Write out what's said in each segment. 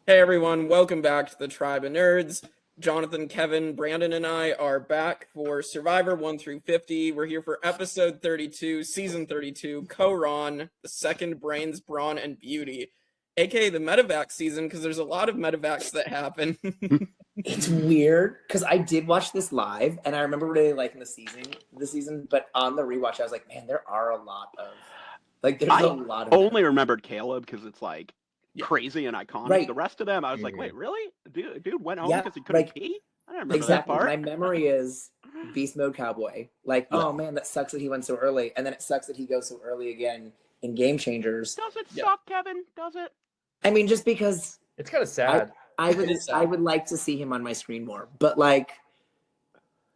Hey everyone, welcome back to the Tribe of Nerds. Jonathan, Kevin, Brandon, and I are back for Survivor 1 through 50. We're here for episode 32, season 32, Kaoh Rong, the second Brains, Brawn, and Beauty, aka the med-evacs season, because there's a lot of med-evacs that happen. It's weird because I did watch this live and I remember really liking the season, but on the rewatch I was like, man, there are a lot of there's a lot of only remembered Caleb because it's like crazy and iconic. Right. The rest of them, I was like, wait, really? Dude went home because he couldn't pee? I don't remember that part. My memory is Beast Mode Cowboy. Oh man, that sucks that he went so early, and then it sucks that he goes so early again in Game Changers. Does it suck, Kevin? Does it? I mean, just because it's kind of sad. I would like to see him on my screen more, but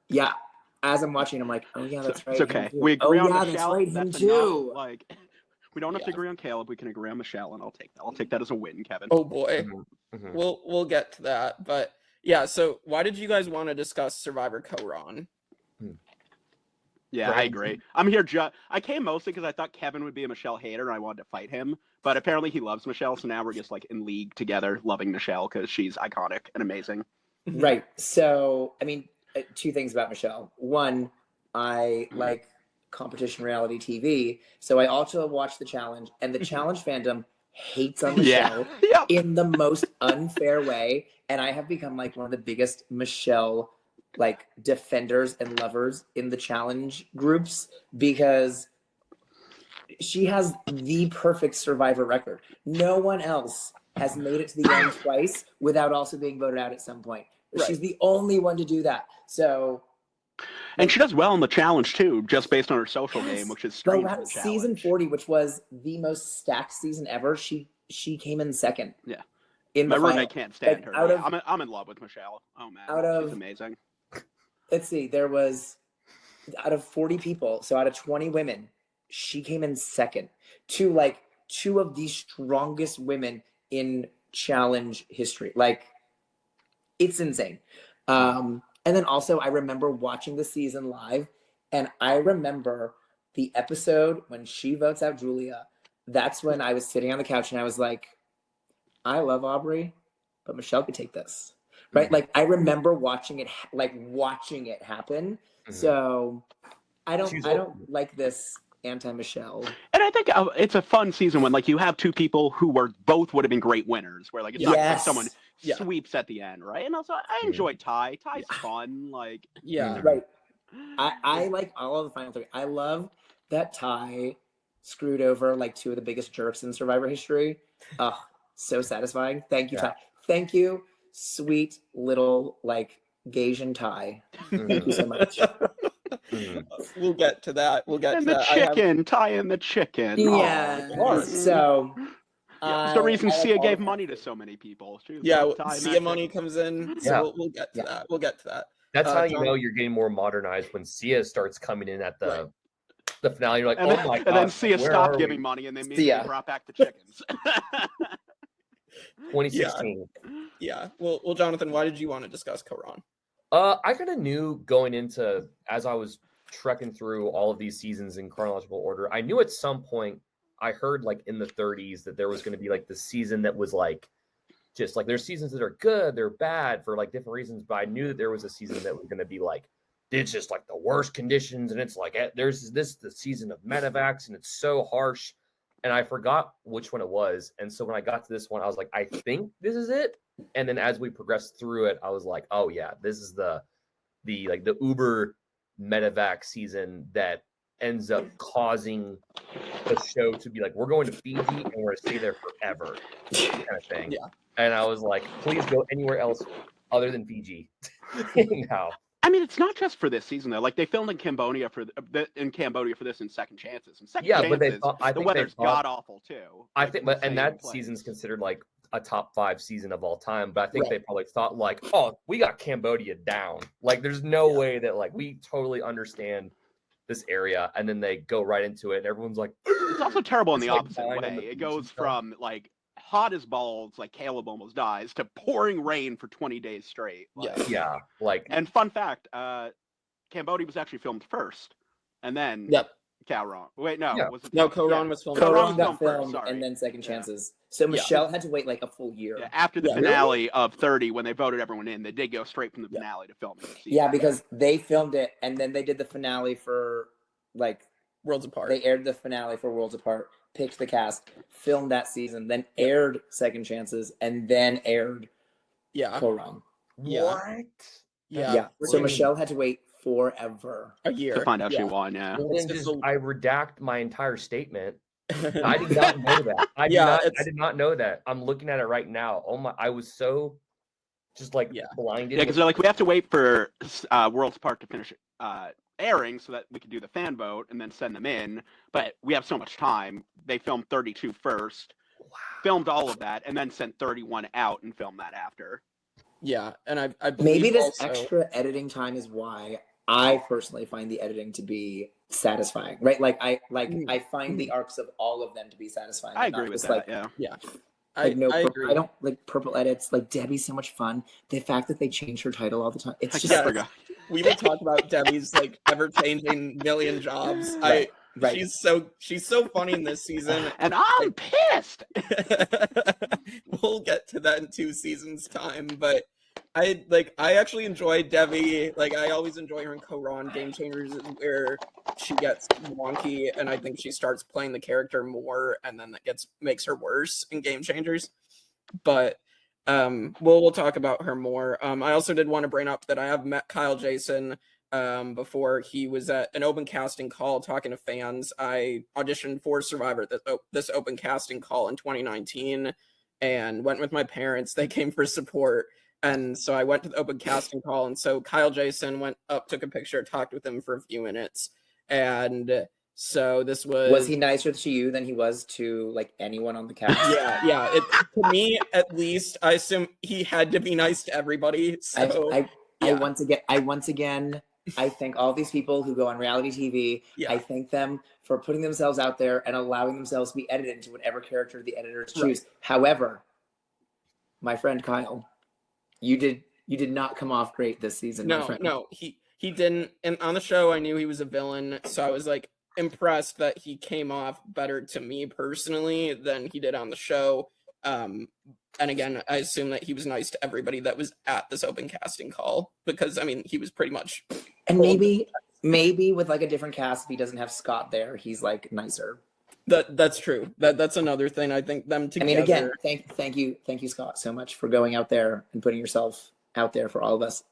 yeah, as I'm watching, I'm like, oh yeah, that's right. It's okay. We agree on Michele. That's right, him too. We don't have to agree on Caleb. We can agree on Michele, and I'll take that. I'll take that as a win, Kevin. Oh boy, we'll get to that, but yeah. So why did you guys want to discuss Survivor Kaoh Rong? Yeah, I agree. I'm here. I came mostly because I thought Kevin would be a Michele hater, and I wanted to fight him. But apparently, he loves Michele, so now we're just in league together, loving Michele because she's iconic and amazing. Right. So, I mean, two things about Michele. One, I like competition reality TV, so I also watch the challenge, and the challenge fandom hates on Michele in the most unfair way, and I have become one of the biggest Michele defenders and lovers in the challenge groups because she has the perfect Survivor record. No one else has made it to the end twice without also being voted out at some point. Right. She's the only one to do that. So, and she does well in the challenge too, just based on her social game, which is strange. Season 40, which was the most stacked season ever, she came in second. Yeah. My roommate can't stand her. I'm in love with Michele. Oh man, she's amazing. Let's see, there was out of 40 people, so out of 20 women, she came in second to two of the strongest women in challenge history. It's insane. And then also I remember watching the season live, and I remember the episode when she votes out Julia. That's when I was sitting on the couch and I was like, I love Aubry, but Michele could take this. Right? I remember watching it happen. So I don't like this anti-Michele. And I think it's a fun season when you have two people who both would have been great winners, where it's not like someone sweeps at the end, right? And also I enjoy Tai. Tai's fun, right. I like all of the final three. I love that Tai screwed over two of the biggest jerks in Survivor history. So satisfying. Thank you, Tai. Thank you, sweet little Gasian Tai. Thank you so much. We'll get to that. Tai and the chicken. Yeah. So it's the reason Sia gave money to so many people. Sia money comes in. So we'll get to that. We'll get to that. That's how you know you're getting more modernized when Sia starts coming in at the finale. You're like, oh my god. And then Sia stopped giving money, and they immediately brought back the chickens. 2016. Yeah. Well, Jonathan, why did you want to discuss Kaoh Rong? I kind of knew going into, as I was trekking through all of these seasons in chronological order, I knew at some point I heard in the 30s that there was going to be the season that was just there's seasons that are good, they're bad for different reasons, but I knew that there was a season that was going to be it's just the worst conditions, and it's there's the season of med-evacs, and it's so harsh, and I forgot which one it was. And so when I got to this one, I was like, I think this is it. And then as we progressed through it, I was like, oh yeah, this is the uber med-evac season that ends up causing the show to be we're going to Fiji and we're going to stay there forever, kind of thing. Yeah. And I was like, please go anywhere else other than Fiji. Now. I mean, it's not just for this season though. They filmed in Cambodia for this in Second Chances. And Second Chances, but the weather's god awful too. I think, and that season's considered a top 5 season of all time. But I think they probably thought oh, we got Cambodia down. There's no way that we totally understand this area, and then they go right into it, and everyone's like. It's also terrible in the opposite way. It goes from hot as balls, Caleb almost dies, to pouring rain for 20 days straight. And fun fact, Cambodia was actually filmed first, and then Kaoh Rong. Wait, no, Yeah. was it? No, Kaoh Rong was filmed. Kaoh Kaoh Rong Rong got first, filmed sorry. and then Second Yeah. Chances. So Michele had to wait like a full year. Yeah, after the Yeah. finale of 30, when they voted everyone in, they did go straight from the finale to filming the season. Yeah, because they filmed it and then they did the finale for like Worlds Apart. they aired the finale for Worlds Apart, picked the cast, filmed that season, then aired Second Chances, and then aired Yeah. Kaoh Rong. Yeah. What? Yeah. Yeah. So freaking- Michele had to wait forever. A year. To find out she Yeah. won, yeah. Well, It's then just just a- I redact my entire statement. I did not know that. I did not know that. I'm looking at it right now. Oh my! I was so just like blinded. Yeah, because they're like, we have to wait for Worlds Apart to finish airing so that we can do the fan vote and then send them in. But we have so much time. They filmed 32 first, filmed all of that, and then sent 31 out and filmed that after. Yeah, and I believe Maybe this also, extra editing time is why I personally find the editing to be satisfying, right? Like I find the arcs of all of them to be satisfying. I agree with that. Yeah. I agree. I don't like purple edits. Like Debbie's so much fun. The fact that they change her title all the time, it's just forgot. We will talk about Debbie's like ever-changing million jobs. Right. She's so funny in this season. And I'm pissed. We'll get to that in 2 seasons time, but I actually enjoy Debbie. Like I always enjoy her in Kaoh Rong. Game Changers is where she gets wonky, and I think she starts playing the character more, and then that makes her worse in Game Changers. But we'll talk about her more. I also did want to bring up that I have met Kyle Jason before. He was at an open casting call talking to fans. I auditioned for Survivor this open casting call in 2019 and went with my parents. They came for support. And so I went to the open casting call. And so Kyle Jason went up, took a picture, talked with him for a few minutes. And so this Was he nicer to you than he was to like anyone on the cast? Yeah. To me, at least, I assume he had to be nice to everybody. So I once again, I thank all these people who go on reality TV. Yeah. I thank them for putting themselves out there and allowing themselves to be edited into whatever character the editors choose. Right. However, my friend Kyle, you did not come off great this season. my friend. No, he didn't. And on the show, I knew he was a villain, so I was like impressed that he came off better to me personally than he did on the show. And again, I assume that he was nice to everybody that was at this open casting call because I mean he was pretty much. And maybe with like a different cast, if he doesn't have Scott there, he's like nicer. That's true. That's another thing. I think them together. I mean, again, thank you, Scott, so much for going out there and putting yourself out there for all of us.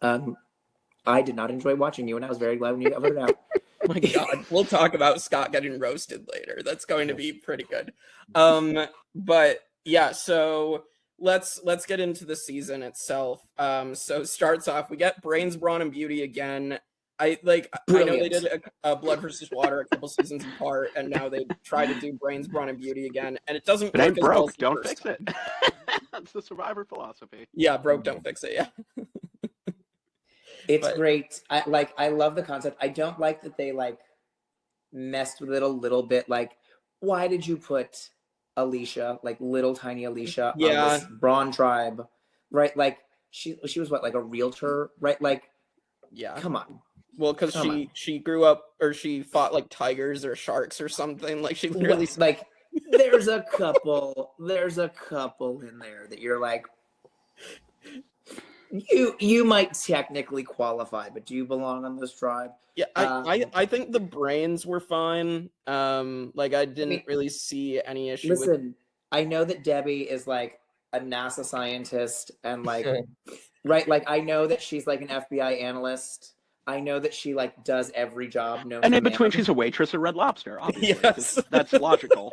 I did not enjoy watching you, and I was very glad when you got voted out. Oh my God, we'll talk about Scott getting roasted later. That's going to be pretty good. But yeah, so let's get into the season itself. So it starts off, we get Brains, Brawn, and Beauty again. I know they did a Blood versus Water a couple seasons apart, and now they try to do Brains, Brawn, and Beauty again, and it doesn't. It ain't work as well broke. as the Don't first fix it. That's the Survivor philosophy. Yeah, broke, don't fix it. Yeah. It's great. I love the concept. I don't like that they like messed with it a little bit. Like, why did you put Alicia, like little tiny Alicia, on this Brawn tribe? Right? Like she was what, like a realtor, right? Like, yeah. Come on. Well, because she grew up, or she fought like tigers or sharks or something. Like she literally like there's a couple in there that you're like, you might technically qualify, but do you belong on this tribe? Yeah, I think the brains were fine. Like I didn't really see any issue. Listen, I know that Debbie is like a NASA scientist and like right, like I know that she's like an FBI analyst. I know that she like does every job known. And in between, she's a waitress at Red Lobster. Obviously, yes, that's logical.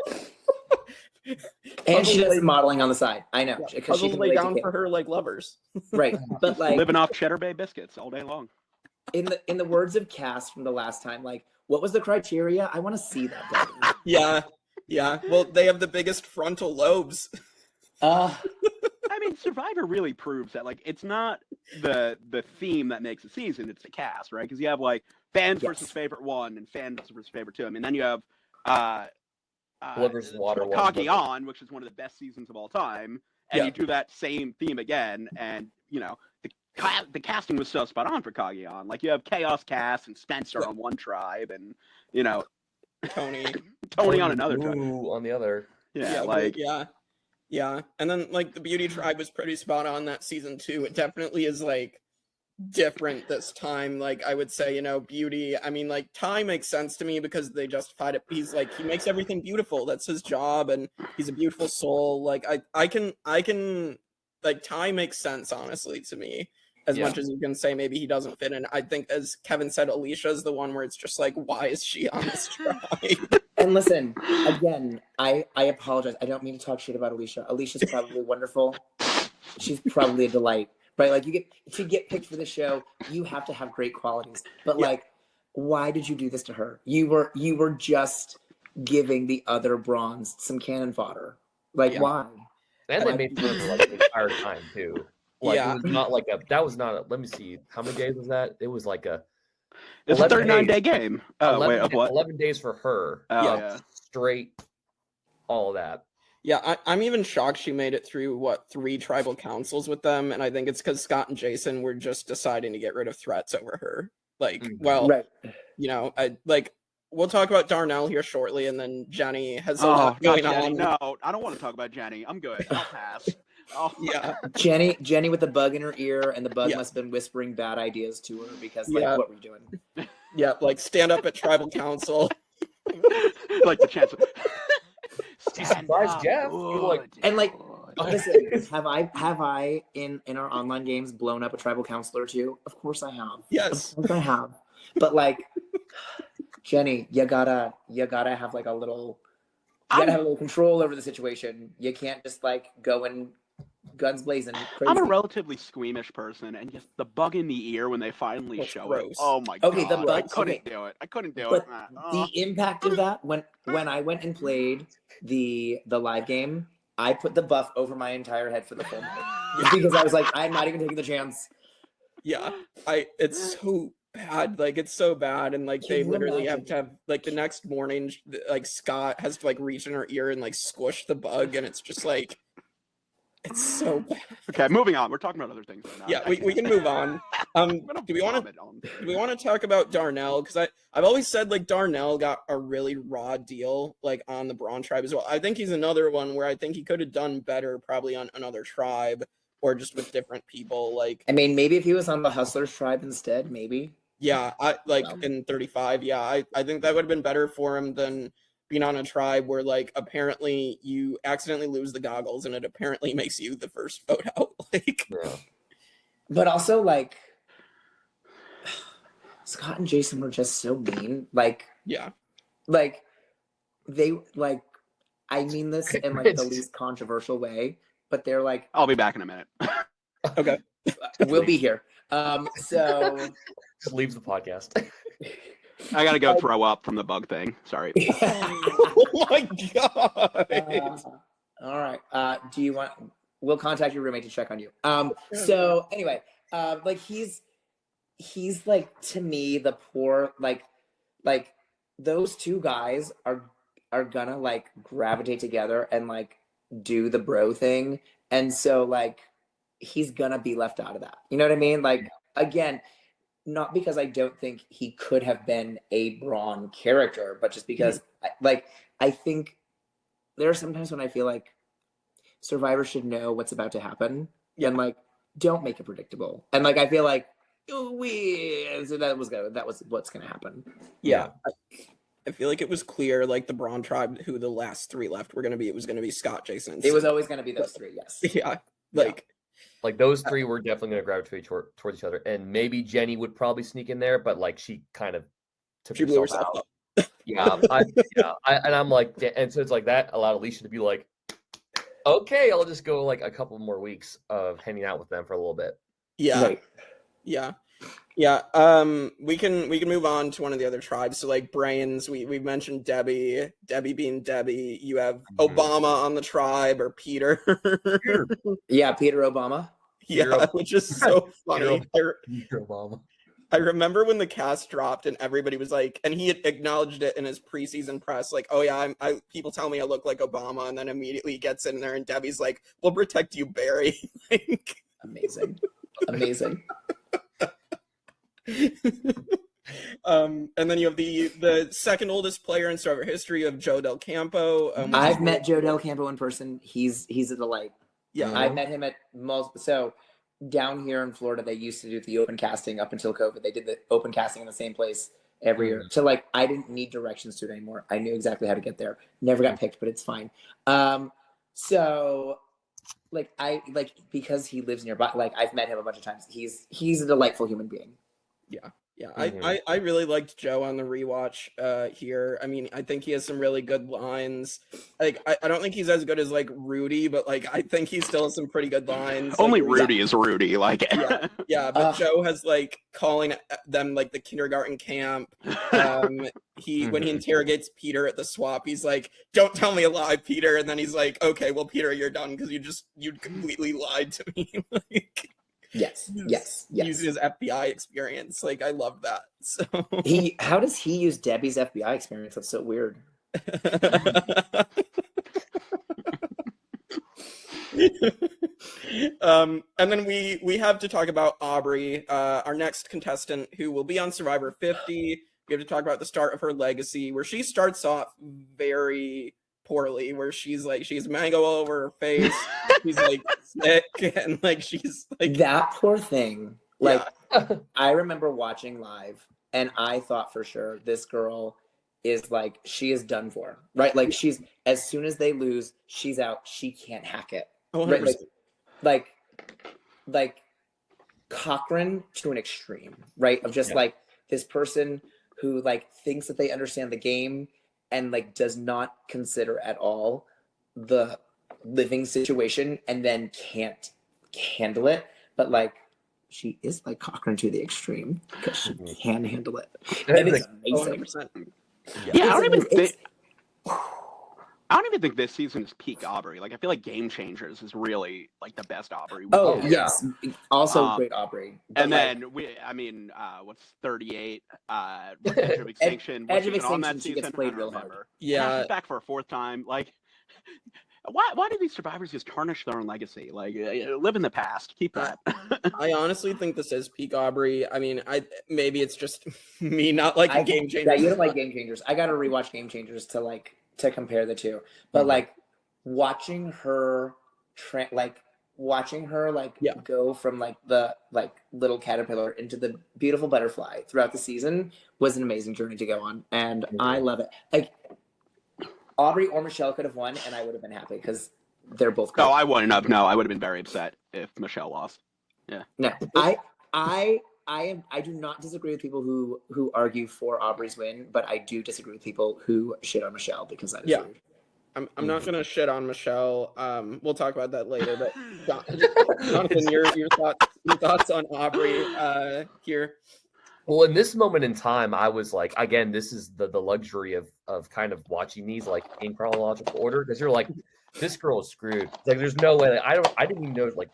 And she does modeling on the side. I know because she can lay down for her like lovers. Right, but like living off Cheddar Bay biscuits all day long. In the words of Cass from the last time, like, what was the criteria? I want to see that. Debbie. Yeah. Well, they have the biggest frontal lobes. I mean, Survivor really proves that, like, it's not the theme that makes a season, it's the cast, right? Because you have, like, fans versus favorite one and fans versus favorite two. I mean, then you have Blood versus Water, Kaoh Rong, which is one of the best seasons of all time, and you do that same theme again, and, you know, the casting was so spot on for Kaoh Rong. Like, you have Chaos Cast and Spencer on one tribe, and, you know, Tony. Tony on another tribe. Ooh, on the other. Yeah, yeah. And then like the beauty tribe was pretty spot on that season too. It definitely is like different this time. Like I would say, beauty. I mean, like Tai makes sense to me because they justified it. He's like he makes everything beautiful. That's his job, and he's a beautiful soul. Like I can like Tai makes sense honestly to me. As much as you can say maybe he doesn't fit in. I think, as Kevin said, Alicia is the one where it's just like, why is she on this tribe? And listen, again, I apologize. I don't mean to talk shit about Alicia. Alicia's probably wonderful. She's probably a delight, right? Like to get picked for the show, you have to have great qualities. But like, why did you do this to her? You were just giving the other bronze some cannon fodder. Like, why? And they made fun of her like the entire time too. Like it was not like let me see, how many days was that? It was like it's a 39-day game. Oh, 11 days for her. Straight all of that. Yeah, I'm even shocked she made it through 3 tribal councils with them, and I think it's because Scott and Jason were just deciding to get rid of threats over her. Like, right. We'll talk about Darnell here shortly, and then Jenny has a lot going on. No, I don't want to talk about Jenny. I'm good. I'll pass. Oh. Yeah, Jenny with the bug in her ear, and the bug must have been whispering bad ideas to her because, like, what were you doing? Yeah, like stand up at tribal council. Like the chance. Surprise, Jeff. And like, listen, have I in our online games blown up a tribal counselor too? Of course I have. Yes, of course I have. But like, Jenny, you gotta have like a little. You gotta have a little control over the situation. You can't just like go and guns blazing. Crazy. I'm a relatively squeamish person, and just the bug in the ear when they finally show it. Oh my god! Okay, the bug. I couldn't do it. I couldn't do it. The impact of that when I went and played the live game, I put the buff over my entire head for the full night because I was like, I'm not even taking the chance. Yeah, it's so bad. Like it's so bad, and like they literally have to have like the next morning, like Scott has to like reach in her ear and like squish the bug, and it's just like. It's so bad. Okay, moving on. We're talking about other things right now. Yeah, we can move on. Do we want to talk about Darnell? Because I've always said like Darnell got a really raw deal like on the Braun tribe as well. I think he's another one where I think he could have done better probably on another tribe or just with different people. Like I mean, maybe if he was on the Hustlers tribe instead, maybe. Yeah, in 35. Yeah, I think that would have been better for him than being on a tribe where like apparently you accidentally lose the goggles and it apparently makes you the first vote out. Like, but also like Scott and Jason were just so mean. Like, like they like. I mean this in like the least controversial way, but they're like, I'll be back in a minute. Okay, we'll be here. So leaves the podcast. I gotta go throw up from the bug thing. Sorry. Oh my god. All right. Do you want? We'll contact your roommate to check on you. So anyway, like he's like to me the poor like those two guys are gonna like gravitate together and like do the bro thing, and so like he's gonna be left out of that. You know what I mean? Like again. Not because I don't think he could have been a Braun character, but just because, I think there are some times when I feel like Survivor should know what's about to happen, and like don't make it predictable. And like I feel like so that was what's gonna happen. Yeah, I feel like it was clear, like the Braun tribe, who the last 3 left were gonna be. It was gonna be Scott, Jason. It was always gonna be those 3. Yes. Yeah, like. Like those 3 were definitely going to gravitate towards each other, and maybe Jenny would probably sneak in there, but like she kind of took herself out. And I'm like, and so it's like that allowed Alicia to be like, okay, I'll just go like a couple more weeks of hanging out with them for a little bit. Yeah, right. Yeah. We can move on to one of the other tribes. So like Brains, we mentioned Debbie being Debbie. You have Obama on the tribe, or Peter. Yeah, Peter Obama. Yeah, which is so funny. Peter Obama. I remember when the cast dropped and everybody was like, and he had acknowledged it in his preseason press, like, oh yeah, people tell me I look like Obama, and then immediately he gets in there and Debbie's like, we'll protect you, Barry. Like, amazing. And then you have the second oldest player in Survivor history of Joe Del Campo. I've met Joe Del Campo in person. He's a delight. Yeah. I met him at multiple. So down here in Florida, they used to do the open casting up until COVID. They did the open casting in the same place every year. So like, I didn't need directions to it anymore. I knew exactly how to get there. Never got picked, but it's fine. So like because he lives nearby, like I've met him a bunch of times. He's a delightful human being. Yeah. I really liked Joe on the rewatch here. I mean, I think he has some really good lines. Like, I don't think he's as good as like Rudy, but like I think he still has some pretty good lines. Only like, Rudy is Rudy. Like, yeah. But Joe has like calling them like the kindergarten camp. When he interrogates Peter at the swap, he's like, "Don't tell me a lie, Peter." And then he's like, "Okay, well, Peter, you're done because you completely lied to me." Like. Yes. Using his FBI experience. Like, I love that. So how does he use Debbie's FBI experience? That's so weird. And then we have to talk about Aubry, our next contestant who will be on Survivor 50. We have to talk about the start of her legacy, where she starts off very poorly, where she's like, she has mango all over her face. She's like sick, and like she's like that poor thing. Like, I remember watching live, and I thought for sure this girl is like, she is done for, right? Like, she's, as soon as they lose, she's out. She can't hack it. Right? Like Cochran to an extreme, right? Of just like this person who like thinks that they understand the game and like does not consider at all the living situation, and then can't handle it. But like, she is like Cochran to the extreme because she can handle it. It is amazing. Yeah, I don't even think this season is peak Aubry. Like, I feel like Game Changers is really like the best Aubry. Yes, also great Aubry. And then what's 38? Edge of Extinction. Edge of on that Extinction, she season? gets played real hard. Yeah, she's back for a fourth time. Like, why do these survivors just tarnish their own legacy? Like, live in the past, keep that. I honestly think this is peak Aubry. I mean, maybe it's just me not liking Game Changers. Yeah, you don't like Game Changers. I got to rewatch Game Changers to compare the two. But like watching her go from like the like little caterpillar into the beautiful butterfly throughout the season was an amazing journey to go on, and I love it. Like, Aubry or Michele could have won, and I would have been happy because they're both great. No, I wouldn't have. No, I would have been very upset if Michele lost. Yeah. No, I do not disagree with people who argue for Aubry's win, but I do disagree with people who shit on Michele, because that is rude. I'm not gonna shit on Michele. We'll talk about that later. But Jonathan, your thoughts on Aubry here? Well, in this moment in time, I was like, again, this is the luxury of kind of watching these like in chronological order, because you're like, this girl is screwed. Like, there's no way. Like, I didn't even know. Like,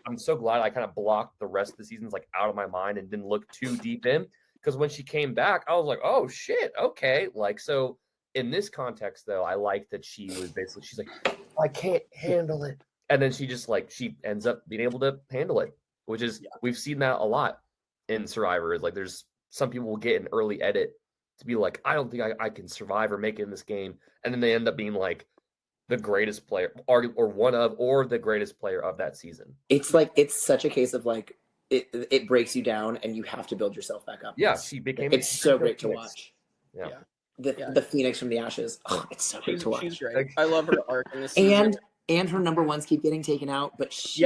I'm so glad I kind of blocked the rest of the seasons like out of my mind and didn't look too deep in, because when she came back, I was like, oh shit, okay. Like, so in this context, though, I like that she was basically, she's like, I can't handle it, and then she just like, she ends up being able to handle it, which is we've seen that a lot in Survivor. Like, there's some people will get an early edit to be like, I don't think I can survive or make it in this game, and then they end up being like the greatest player, or the greatest player of that season. It's like, it's such a case of like, it breaks you down and you have to build yourself back up. Yeah, she became. It's so great to watch. Yeah. The Phoenix from the ashes. Oh, it's so great to watch. She's great. I love her arc in this season. And her number ones keep getting taken out, but she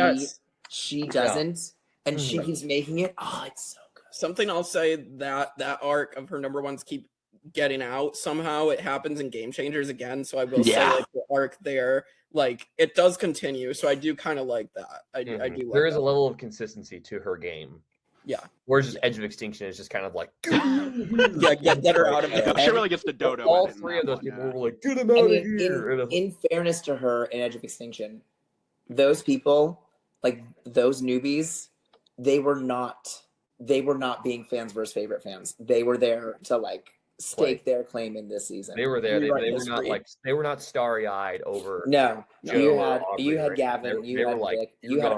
doesn't, and she keeps making it. Oh, it's so good. Something I'll say, that arc of her number ones keep getting out, somehow it happens in Game Changers again. So I will say, like, the arc there, like, it does continue. So I do kind of like that. I do. Like there is a level of consistency to her game. Yeah. Whereas just Edge of Extinction is just kind of like, get her out of it. She really gets the dodo. All three of those people were like, get him out of here. In fairness to her, in Edge of Extinction, those people, like those newbies, they were not being fans versus favorite fans. They were there to like stake their claim in this season. They were there. They were not like, they were not starry-eyed over. No, Joe you had Gavin, you had Vic, you had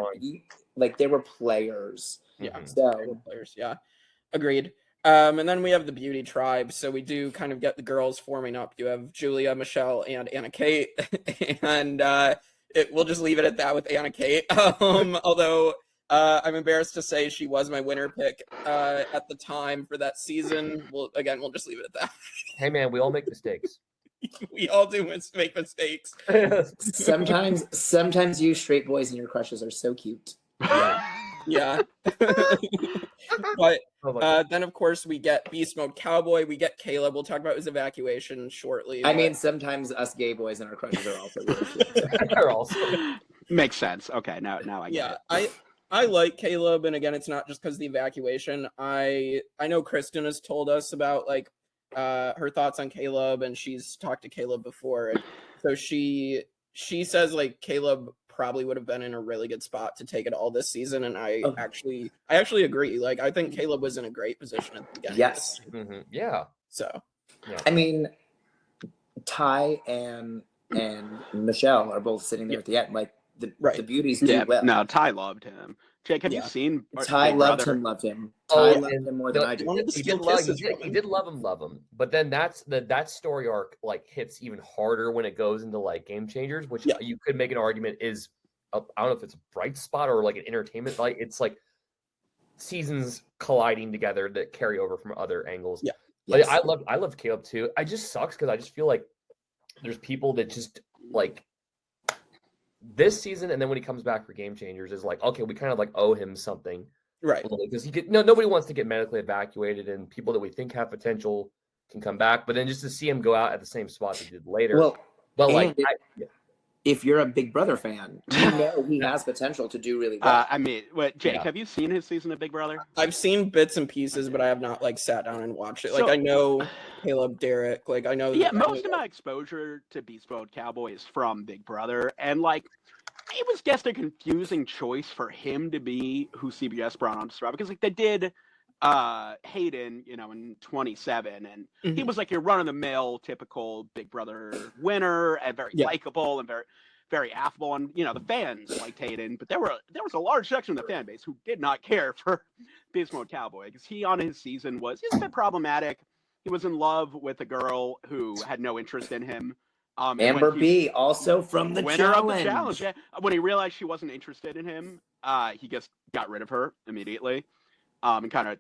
like, they were players. Yeah, so players. Yeah, agreed. And then we have the beauty tribe. So we do kind of get the girls forming up. You have Julia, Michelle, and Anna Kate. And we'll just leave it at that with Anna Kate. Although I'm embarrassed to say she was my winner pick at the time for that season. We'll just leave it at that. Hey man, we all make mistakes. We all do make mistakes. Sometimes you straight boys and your crushes are so cute. Yeah. But then, of course, we get Beast Mode Cowboy. We get Caleb. We'll talk about his evacuation shortly. I mean, sometimes us gay boys and our crushes are also really cute. They're also Makes sense. Okay, now I get it. I like Caleb, and again, it's not just because of the evacuation. I know Kristen has told us about like her thoughts on Caleb, and she's talked to Caleb before, and so she says like Caleb probably would have been in a really good spot to take it all this season, and I actually agree. Like, I think Caleb was in a great position at the beginning. Yes. Yeah. So, I mean, Tai and Michelle are both sitting there at the end. Like the beauties do well. No, Tai loved him. Jake, have you seen Tai loved him. Tai loved him more than I do. He did love him. But then that story arc like hits even harder when it goes into like Game Changers, which you could make an argument is I don't know if it's a bright spot or like an entertainment. Like it's like seasons colliding together that carry over from other angles. Yeah. Like, I love Caleb too. I just sucks because I just feel like there's people that just like this season, and then when he comes back for Game Changers, is like, okay, we kind of like owe him something, right? Because nobody wants to get medically evacuated, and people that we think have potential can come back, but then just to see him go out at the same spot he did later. Well, but like, if you're a Big Brother fan, you know he has potential to do really well. I mean, Jake, have you seen his season of Big Brother? I've seen bits and pieces, but I have not like sat down and watched it. Like, I know Caleb, Derek, like I know. Yeah, most of my exposure to Beast Mode Cowboy is from Big Brother, and like it was just a confusing choice for him to be who CBS brought on to Survivor, because like they did Hayden, in 27, and he was like your run-of-the-mill typical Big Brother winner, and very likable and very, very affable, and the fans liked Hayden, but there was a large section of the fan base who did not care for Beast Mode Cowboy, because he on his season was a bit problematic. He was in love with a girl who had no interest in him. Amber B, also from the winner challenge. Of the challenge. Yeah. When he realized she wasn't interested in him, he just got rid of her immediately, and kind of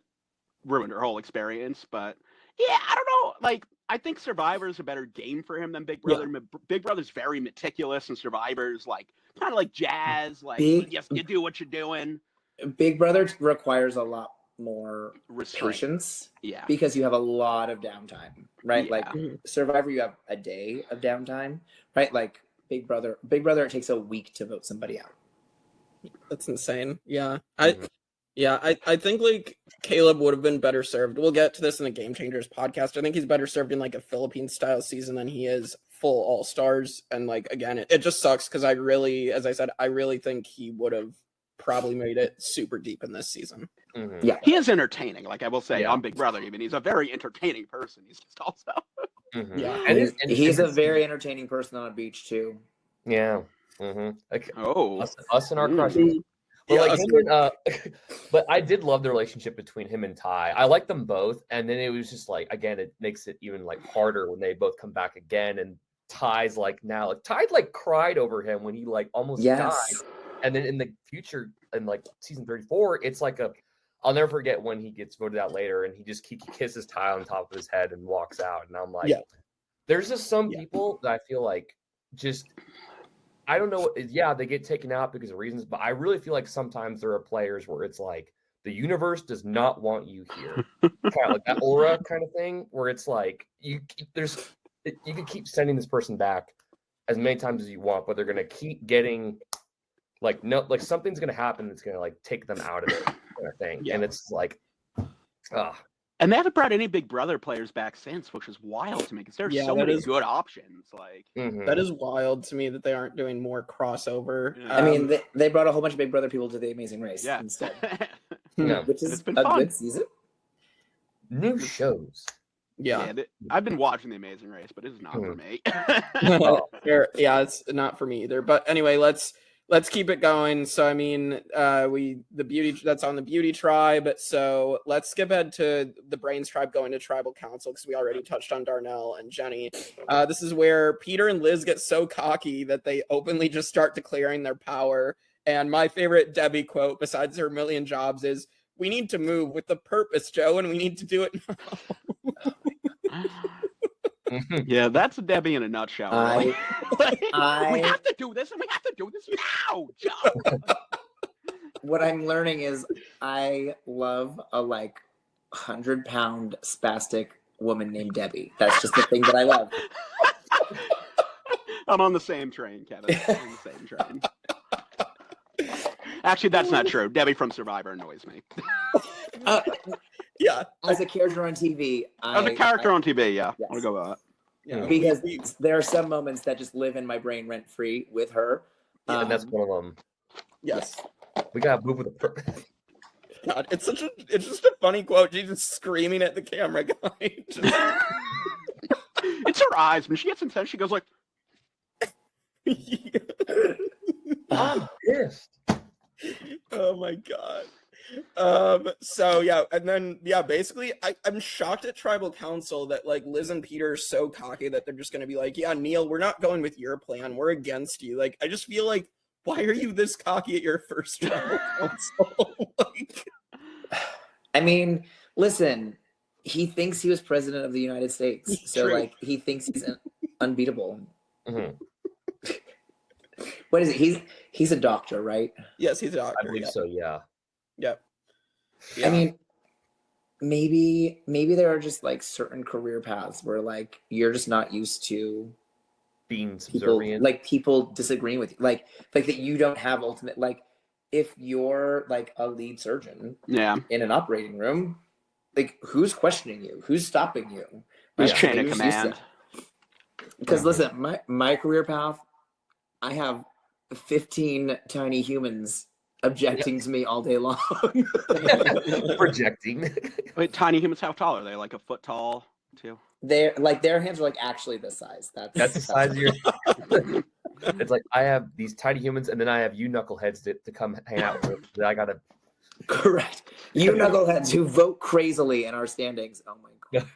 ruined her whole experience. But yeah, I don't know. Like, I think Survivor's a better game for him than Big Brother. Yeah. Big Brother's very meticulous, and Survivor's like kind of like jazz. Like, you do what you're doing. Big Brother requires a lot more patience, because you have a lot of downtime, right? Like Survivor, you have a day of downtime, right? Like Big Brother, it takes a week to vote somebody out. That's insane. Yeah, I think like Caleb would have been better served. We'll get to this in the Game Changers podcast. I think he's better served in like a Philippine style season than he is full All Stars. And like again, it just sucks because I really think he would have probably made it super deep in this season. Yeah, he is entertaining. Like I will say, on Big Brother, even he's a very entertaining person. He's just also and he's a very entertaining person on a beach too. Yeah. Like, us and our crushes. But but I did love the relationship between him and Tai. I like them both, and then it was just like, again, it makes it even like harder when they both come back again. And Ty's like now, like Ty like cried over him when he like almost died. And then in the future, in like season 34, it's like I'll never forget when he gets voted out later, and he kisses Ty on top of his head and walks out. And I'm like, there's just some people that I feel like just. I don't know. Yeah, they get taken out because of reasons, but I really feel like sometimes there are players where it's like the universe does not want you here, kind of like that aura kind of thing, where it's like you can keep sending this person back as many times as you want, but they're gonna keep getting like something's gonna happen that's gonna like take them out of it, kind of thing, and it's like, And they haven't brought any Big Brother players back since, which is wild to me because there's so many good options. Like that is wild to me that they aren't doing more crossover. I mean, they brought a whole bunch of Big Brother people to the Amazing Race instead, which is a good season. New shows. I've been watching the Amazing Race, but it's not for me. Yeah, it's not for me either. But anyway, let's let's keep it going. So I mean, the beauty that's on the beauty tribe. So let's skip ahead to the brains tribe going to tribal council because we already touched on Darnell and Jenny. This is where Peter and Liz get so cocky that they openly just start declaring their power. And my favorite Debbie quote, besides her million jobs, is, "We need to move with the purpose, Joe, and we need to do it now." Yeah, that's Debbie in a nutshell. Really. We have to do this, and we have to do this now, Joe. What I'm learning is I love a 100-pound spastic woman named Debbie. That's just the thing that I love. I'm on the same train, Kevin. I'm on the same train. Actually, that's not true. Debbie from Survivor annoys me. Yeah. As a character on TV. As a character on TV, yeah. Yes. I'll go with that. Yeah. Because there are some moments that just live in my brain rent-free with her. And that's one of them. Yes. We gotta move with a purpose. God, it's just a funny quote. She's just screaming at the camera guy. It's her eyes. When she gets intense, she goes like, I'm pissed. Oh my god. So yeah, and then basically I'm shocked at tribal council that Liz and Peter are so cocky that they're just gonna be like, yeah, Neil, we're not going with your plan, we're against you. I just feel like, why are you this cocky at your first tribal council? I mean, listen, he thinks he was president of the United States, so he thinks he's unbeatable. Mm-hmm. What is it? He's a doctor, right? Yes, he's a doctor. I believe so. Yeah. Yep. Yeah. I mean, maybe there are just certain career paths where you're just not used to being subservient, people disagreeing with you, like that you don't have ultimate, if you're a lead surgeon in an operating room, who's questioning you, who's stopping you, who's chain of command? Because listen, my career path, I have 15 tiny humans objecting to me all day long. Projecting. Wait, tiny humans, how tall are they? Like a foot tall too? They're their hands are actually this size. That's the size of your. It's I have these tiny humans, and then I have you knuckleheads to come hang out with. That I gotta. Correct. You knuckleheads who vote crazily in our standings. Oh my god.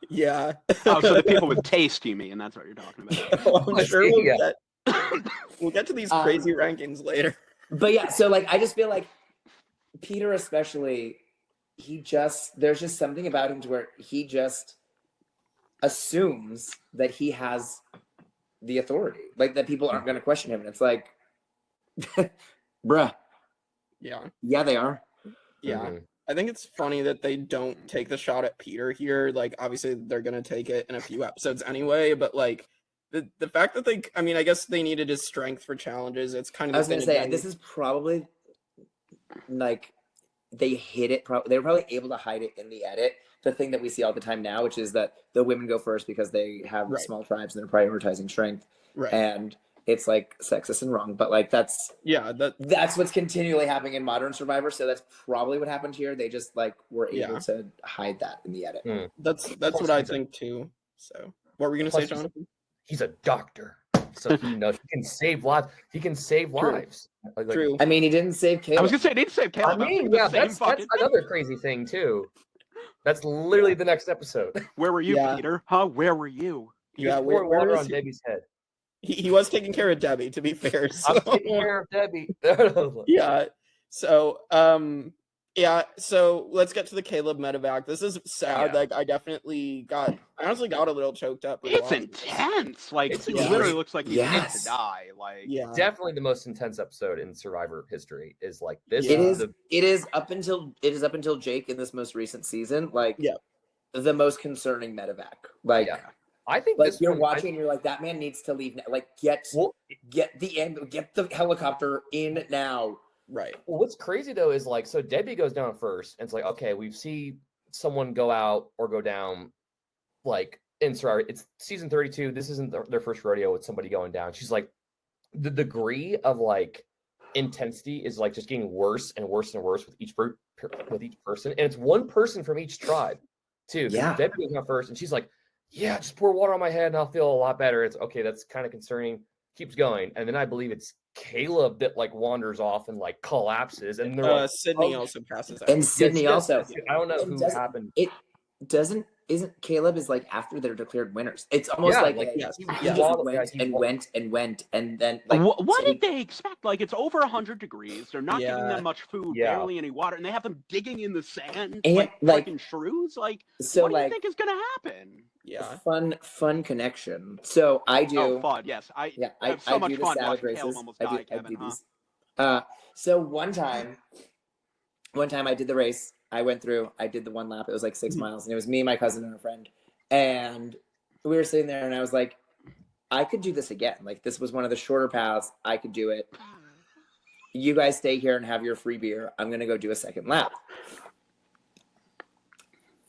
Yeah. Oh, so the people with taste, you mean, and that's what you're talking about. Well, I'm sure we'll get to these crazy rankings later. But yeah, so I just feel Peter especially, there's just something about him to where he just assumes that he has the authority, that people aren't going to question him, and it's bruh. Yeah, they are. Yeah. Mm-hmm. I think it's funny that they don't take the shot at Peter here. Obviously they're gonna take it in a few episodes anyway, but the fact that I guess they needed his strength for challenges. It's kind of. I was gonna say this is probably they hid it. They were probably able to hide it in the edit. The thing that we see all the time now, which is that the women go first because they have small tribes and they're prioritizing strength, and it's sexist and wrong. But that's what's continually happening in modern Survivor. So that's probably what happened here. They just were able to hide that in the edit. Mm. That's what I think too. So what were you gonna say, Jonathan? He's a doctor, so he knows he can save lives. He can save lives. True. I mean, he didn't save Caleb. I was gonna say he didn't save Caleb. I mean, yeah, that's another crazy thing too. That's literally the next episode. Where were you, Peter? Huh? Where were you? Yeah, pouring water on Debbie's head. He was taking care of Debbie, to be fair. So. I'm taking care of Debbie. Yeah. So so let's get to the Caleb med evac. This is sad. Yeah. I honestly got a little choked up. It's intense. It literally looks like he's going to die. Definitely the most intense episode in Survivor history is this. It is up until Jake in this most recent season. The most concerning med evac. I think you're watching and you're that man needs to leave now. Get the helicopter in now. Right. Well, what's crazy though is so Debbie goes down first, and it's okay, we've seen someone go out or go down, in Survivor. It's season 32. This isn't their first rodeo with somebody going down. She's the degree of intensity is just getting worse and worse and worse with each person, and it's one person from each tribe too. Yeah. Debbie goes down first, and she's yeah, just pour water on my head and I'll feel a lot better. It's okay. That's kind of concerning. Keeps going, and then I believe it's Caleb that like wanders off and like collapses, and they're like, Cydney oh, also passes out. And Cydney also. I don't know It who doesn't- happened. It doesn't. Isn't Caleb is like after they're declared winners? It's almost Yeah, like, like, yes, he yeah. just Yeah, went he and wa- went and went, and then like What so did they expect? Like, it's over 100 degrees. They're not giving Yeah. them much food, Yeah. barely any water, and they have them digging in the sand And, like like- freaking shrews. Like, So what do you like think is gonna happen? Yeah. fun connection. So I do. Oh, fun! Yes, I have so much do the fun savage watching Caleb races. almost I die, do Kevin. Huh? these. So one time I did the race. I went through. I did the one lap. It was like 6 miles, and it was me, my cousin, and a friend. And we were sitting there, and I was like, I could do this again. Like, this was one of the shorter paths. I could do it. You guys stay here and have your free beer. I'm gonna go do a second lap.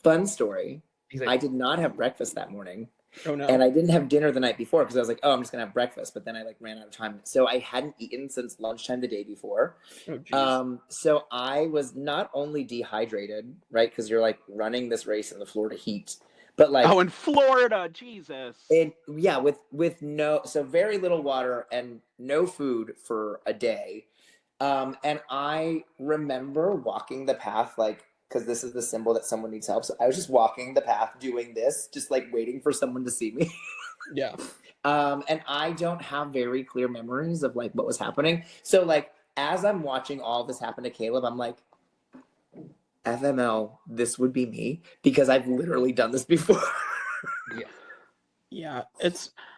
Fun story. He's like, I did not have breakfast that morning. Oh no. And I didn't have dinner the night before because I was like, oh, I'm just gonna have breakfast. But then I like ran out of time. So I hadn't eaten since lunchtime the day before. Oh, geez. So I was not only dehydrated, right? Because you're like running this race in the Florida heat, but like Oh, in Florida, Jesus. with no, so very little water and no food for a day. And I remember walking the path like, because this is the symbol that someone needs help. So I was just walking the path doing this, just like waiting for someone to see me. Yeah. And I don't have very clear memories of like what was happening. So like as I'm watching all this happen to Caleb, I'm like, FML, this would be me because I've literally done this before. Yeah,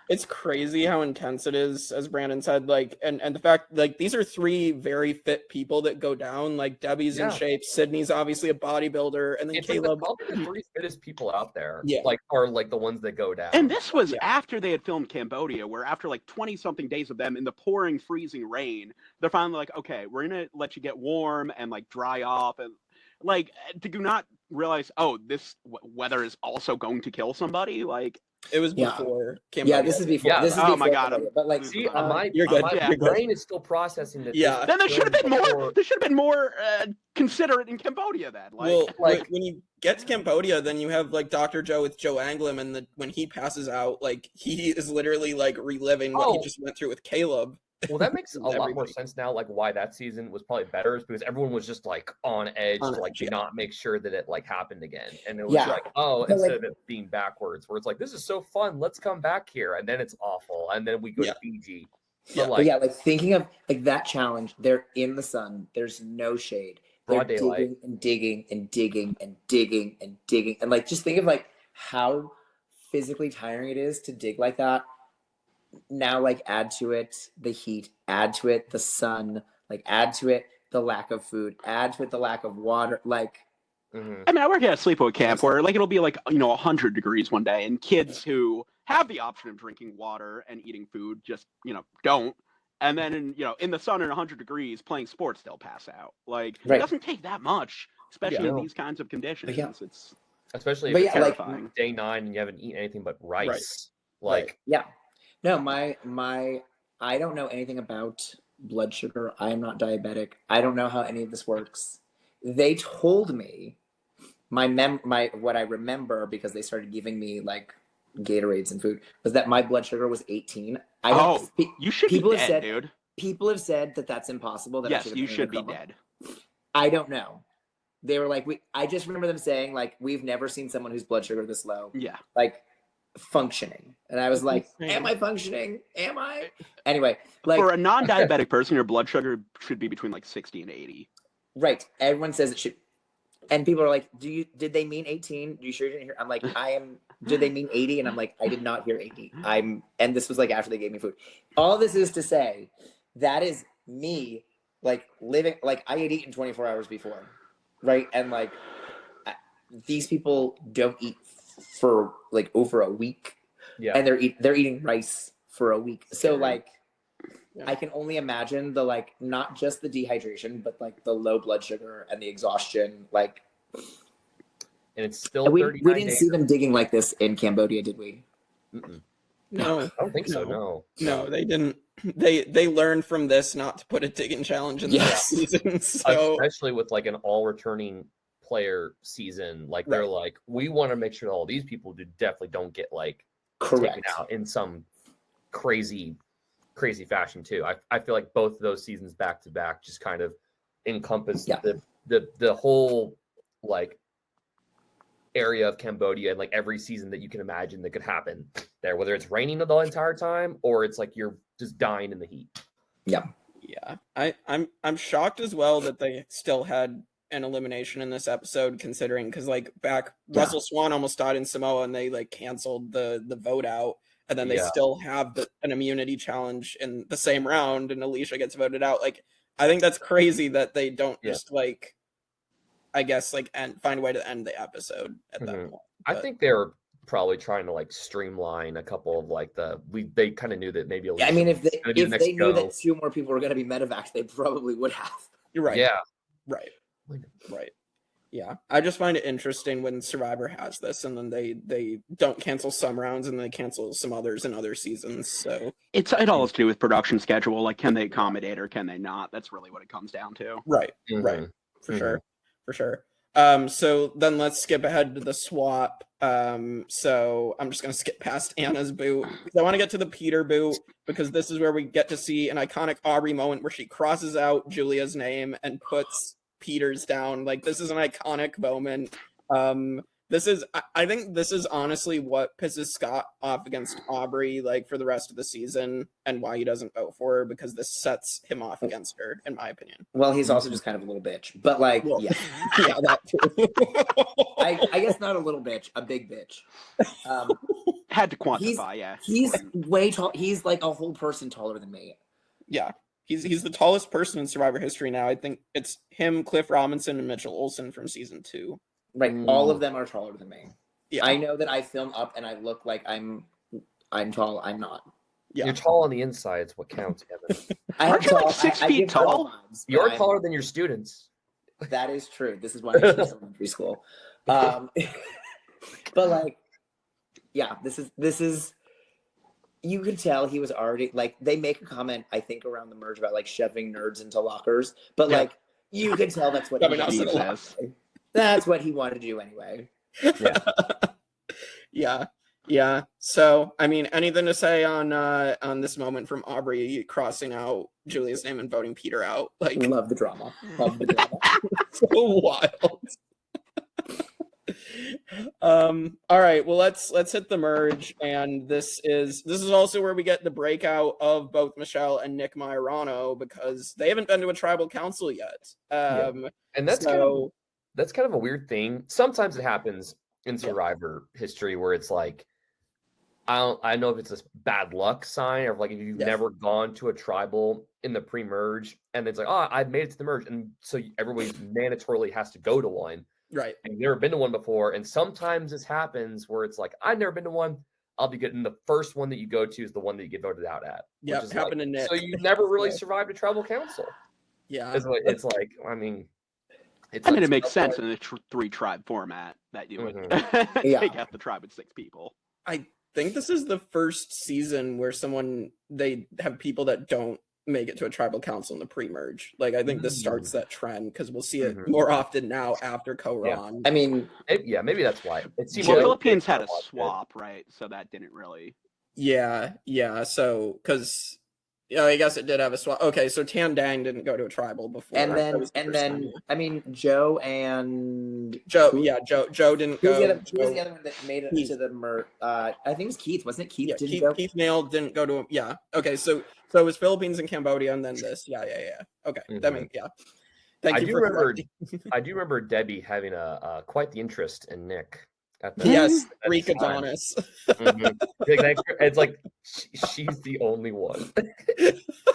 it's crazy how intense it is, as Brandon said. Like, and the fact, like, these are three very fit people that go down. Like, Debbie's in Yeah. shape, Cydney's obviously a bodybuilder, and then it's Caleb. like probably the three fittest people out there. Yeah. Like are like the ones that go down. And this was Yeah. after they had filmed Cambodia, where after like 20-something days of them in the pouring, freezing rain, they're finally like, okay, we're going to let you get warm and like dry off. And like, do you not realize, oh, this weather is also going to kill somebody? Like, It was Yeah. before Cambodia. Yeah, this is before. Yeah. This is Oh my before God, Cambodia, but like, See, You're good. my Yeah. brain is still processing that. Yeah. then they should have been more. before- They should have been more considerate in Cambodia. Then, like, Well, like- when you get to Cambodia, then you have like Dr. Joe with Joe Anglim, and when he passes out, like he is literally like reliving what he Oh. just went through with Caleb. Well, that makes a lot more Everybody. sense now. Like why that season was probably better is because everyone was just like on edge On to like edge, do yeah. not make sure that it like happened again. And it was Yeah. like, oh, But, instead like- of it being backwards, where it's like this is so fun, let's come back here, and then it's awful, and then we go Yeah. to Fiji. Yeah. But but like yeah, like thinking of like that challenge, they're in the sun, there's no shade. They're Broad daylight. digging and digging and digging and digging and digging. And like just think of like how physically tiring it is to dig like that. Now like add to it the heat, add to it the sun, like add to it the lack of food, add to it the lack of water. Like mhm. I mean, I work at a sleepaway camp where like it'll be like 100 degrees one day, and kids who have the option of drinking water and eating food just don't. And then in the sun and 100 degrees playing sports, they'll pass out. Like Right. it doesn't take that much, especially Yeah. in these kinds of conditions. Yeah. It's Especially But if it's yeah, like- terrifying. day 9 and you haven't eaten anything but rice. Right. Like yeah. No, my I don't know anything about blood sugar. I am not diabetic. I don't know how any of this works. They told me what I remember, because they started giving me like Gatorades and food, was that my blood sugar was 18. I don't Oh, you should be people have dead, said- dude. people have said that that's impossible. That I Yes, should have you been in a should be coma. dead. I don't know. They were like, I just remember them saying like, we've never seen someone whose blood sugar this low, Yeah. like functioning. And I was like, insane. am I functioning? Am I? Anyway, like For a non-diabetic person, your blood sugar should be between like 60 and 80. right. Everyone says it should. And people are like, did they mean 18? You sure you didn't hear? I'm like, did they mean 80? And I'm like, I did not hear 80. And this was like after they gave me food. All this is to say, that is me like living, like I had eaten 24 hours before. Right. And like these people don't eat for like over a week. yeah. And they're eating rice for a week. So Scary. like, Yeah. I can only imagine the like not just the dehydration, but like the low blood sugar and the exhaustion. Like and it's still we 39 didn't days. see them digging like this in Cambodia, did we? Mm-mm. No, I don't think so. No. No. no, they didn't. They learned from this not to put a digging challenge in Yes. the season. So Especially with like an all returning player season, like they're Right. like, we want to make sure that all these people definitely don't get like Correct. taken out in some crazy crazy fashion too. I feel like both of those seasons back to back just kind of encompass the whole like area of Cambodia and like every season that you can imagine that could happen there, whether it's raining the entire time or it's like you're just dying in the heat. Yeah. I'm shocked as well that they still had an elimination in this episode, considering because like Russell Swan almost died in Samoa and they like canceled the vote out, and then they still have an immunity challenge in the same round and Alicia gets voted out. Like, I think that's crazy that they don't just like, I guess, like find a way to end the episode at that point. I think they're probably trying to like streamline a couple of like they kind of knew that maybe Alicia I mean, if they knew go. that 2 more people were going to be med-evacs, they probably would have. You're right. Yeah. Right. Yeah. I just find it interesting when Survivor has this and then they don't cancel some rounds and they cancel some others in other seasons. So it all has to do with production schedule. Like, can they accommodate or can they not? That's really what it comes down to. Right. For sure. So then let's skip ahead to the swap. So I'm just going to skip past Anna's boot. I want to get to the Peter boot because this is where we get to see an iconic Aubry moment where she crosses out Julia's name and puts Peter's down. Like, this is an iconic moment. I think this is honestly what pisses Scott off against Aubry, like, for the rest of the season, and why he doesn't vote for her, because this sets him off against her, in my opinion. Well, he's also just kind of a little bitch, but like, yeah, that too. I guess not a little bitch, a big bitch. Had to quantify, He's way tall. He's like a whole person taller than me. Yeah. He's the tallest person in Survivor history now. I think it's him, Cliff Robinson, and Mitchell Olsen from season 2. Right, all of them are taller than me. Yeah, I know that I film up and I look like I'm tall. I'm not. Yeah, you're tall on the inside. It's what counts, Kevin. Aren't you like 6 feet tall? You're taller than your students. That is true. This is why I'm in elementary school. But like, yeah, this is. You could tell he was already like. They make a comment, I think, around the merge about like shoving nerds into lockers, but like you could tell that's what he wanted to do. That's what he wanted to do anyway. Yeah. So, I mean, anything to say on this moment from Aubry crossing out Julia's name and voting Peter out? Like, love the drama. So wild. All right, well, let's hit the merge, and this is also where we get the breakout of both Michele and Nick Majorano, because they haven't been to a tribal council yet. And that's kind of a weird thing. Sometimes it happens in Survivor history where it's like, I don't know if it's a bad luck sign or if like if you've never gone to a tribal in the pre-merge and it's like, oh, I've made it to the merge, and so everybody mandatorily has to go to one. Right. And you've never been to one before, and sometimes this happens where it's like, I've never been to one. I'll be good. And the first one that you go to is the one that you get voted out at. Yeah, happened to Nick. So you never really survived a tribal council. Yeah. It's like, I mean, it makes sense in a 3-tribe format that you would take out the tribe with 6 people. I think this is the first season where they have people that don't make it to a tribal council in the pre-merge. Like, I think this starts that trend because we'll see it more often now after Kaoh Rong. I mean, maybe that's why. It seems like Philippines had a swap, right? So that didn't really. Yeah. So, because I guess it did have a swap. Okay, so Tan Dang didn't go to a tribal before. And then I mean, Joe didn't go. Who was the other one that made it to the merge? I think it was Keith, wasn't it? Keith didn't go. Keith Nail didn't go to. Yeah. Okay, so it was Philippines and Cambodia, and then this. Yeah. Okay, that makes Thank you. I do remember Debbie having a quite the interest in Nick. Greek Adonis. It's like she's the only one.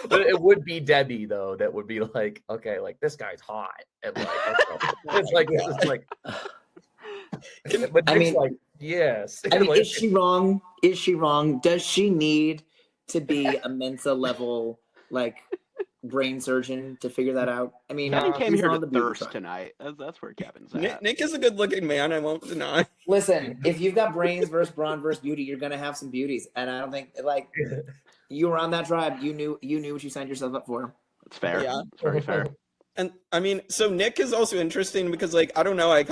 But it would be Debbie though that would be like, okay, like this guy's hot, and like it's like. But I mean, like, yes. I mean, is she wrong? Is she wrong? Does she need to be a Mensa level like brain surgeon to figure that out? I mean, Kevin came here to thirst tonight. That's where Kevin's at. Nick is a good-looking man. I won't deny. Listen, if you've got brains versus brawn versus beauty, you're gonna have some beauties, and I don't think like you were on that tribe. You knew what you signed yourself up for. That's fair. Yeah, it's very fair. And I mean, so Nick is also interesting because, like, I don't know, I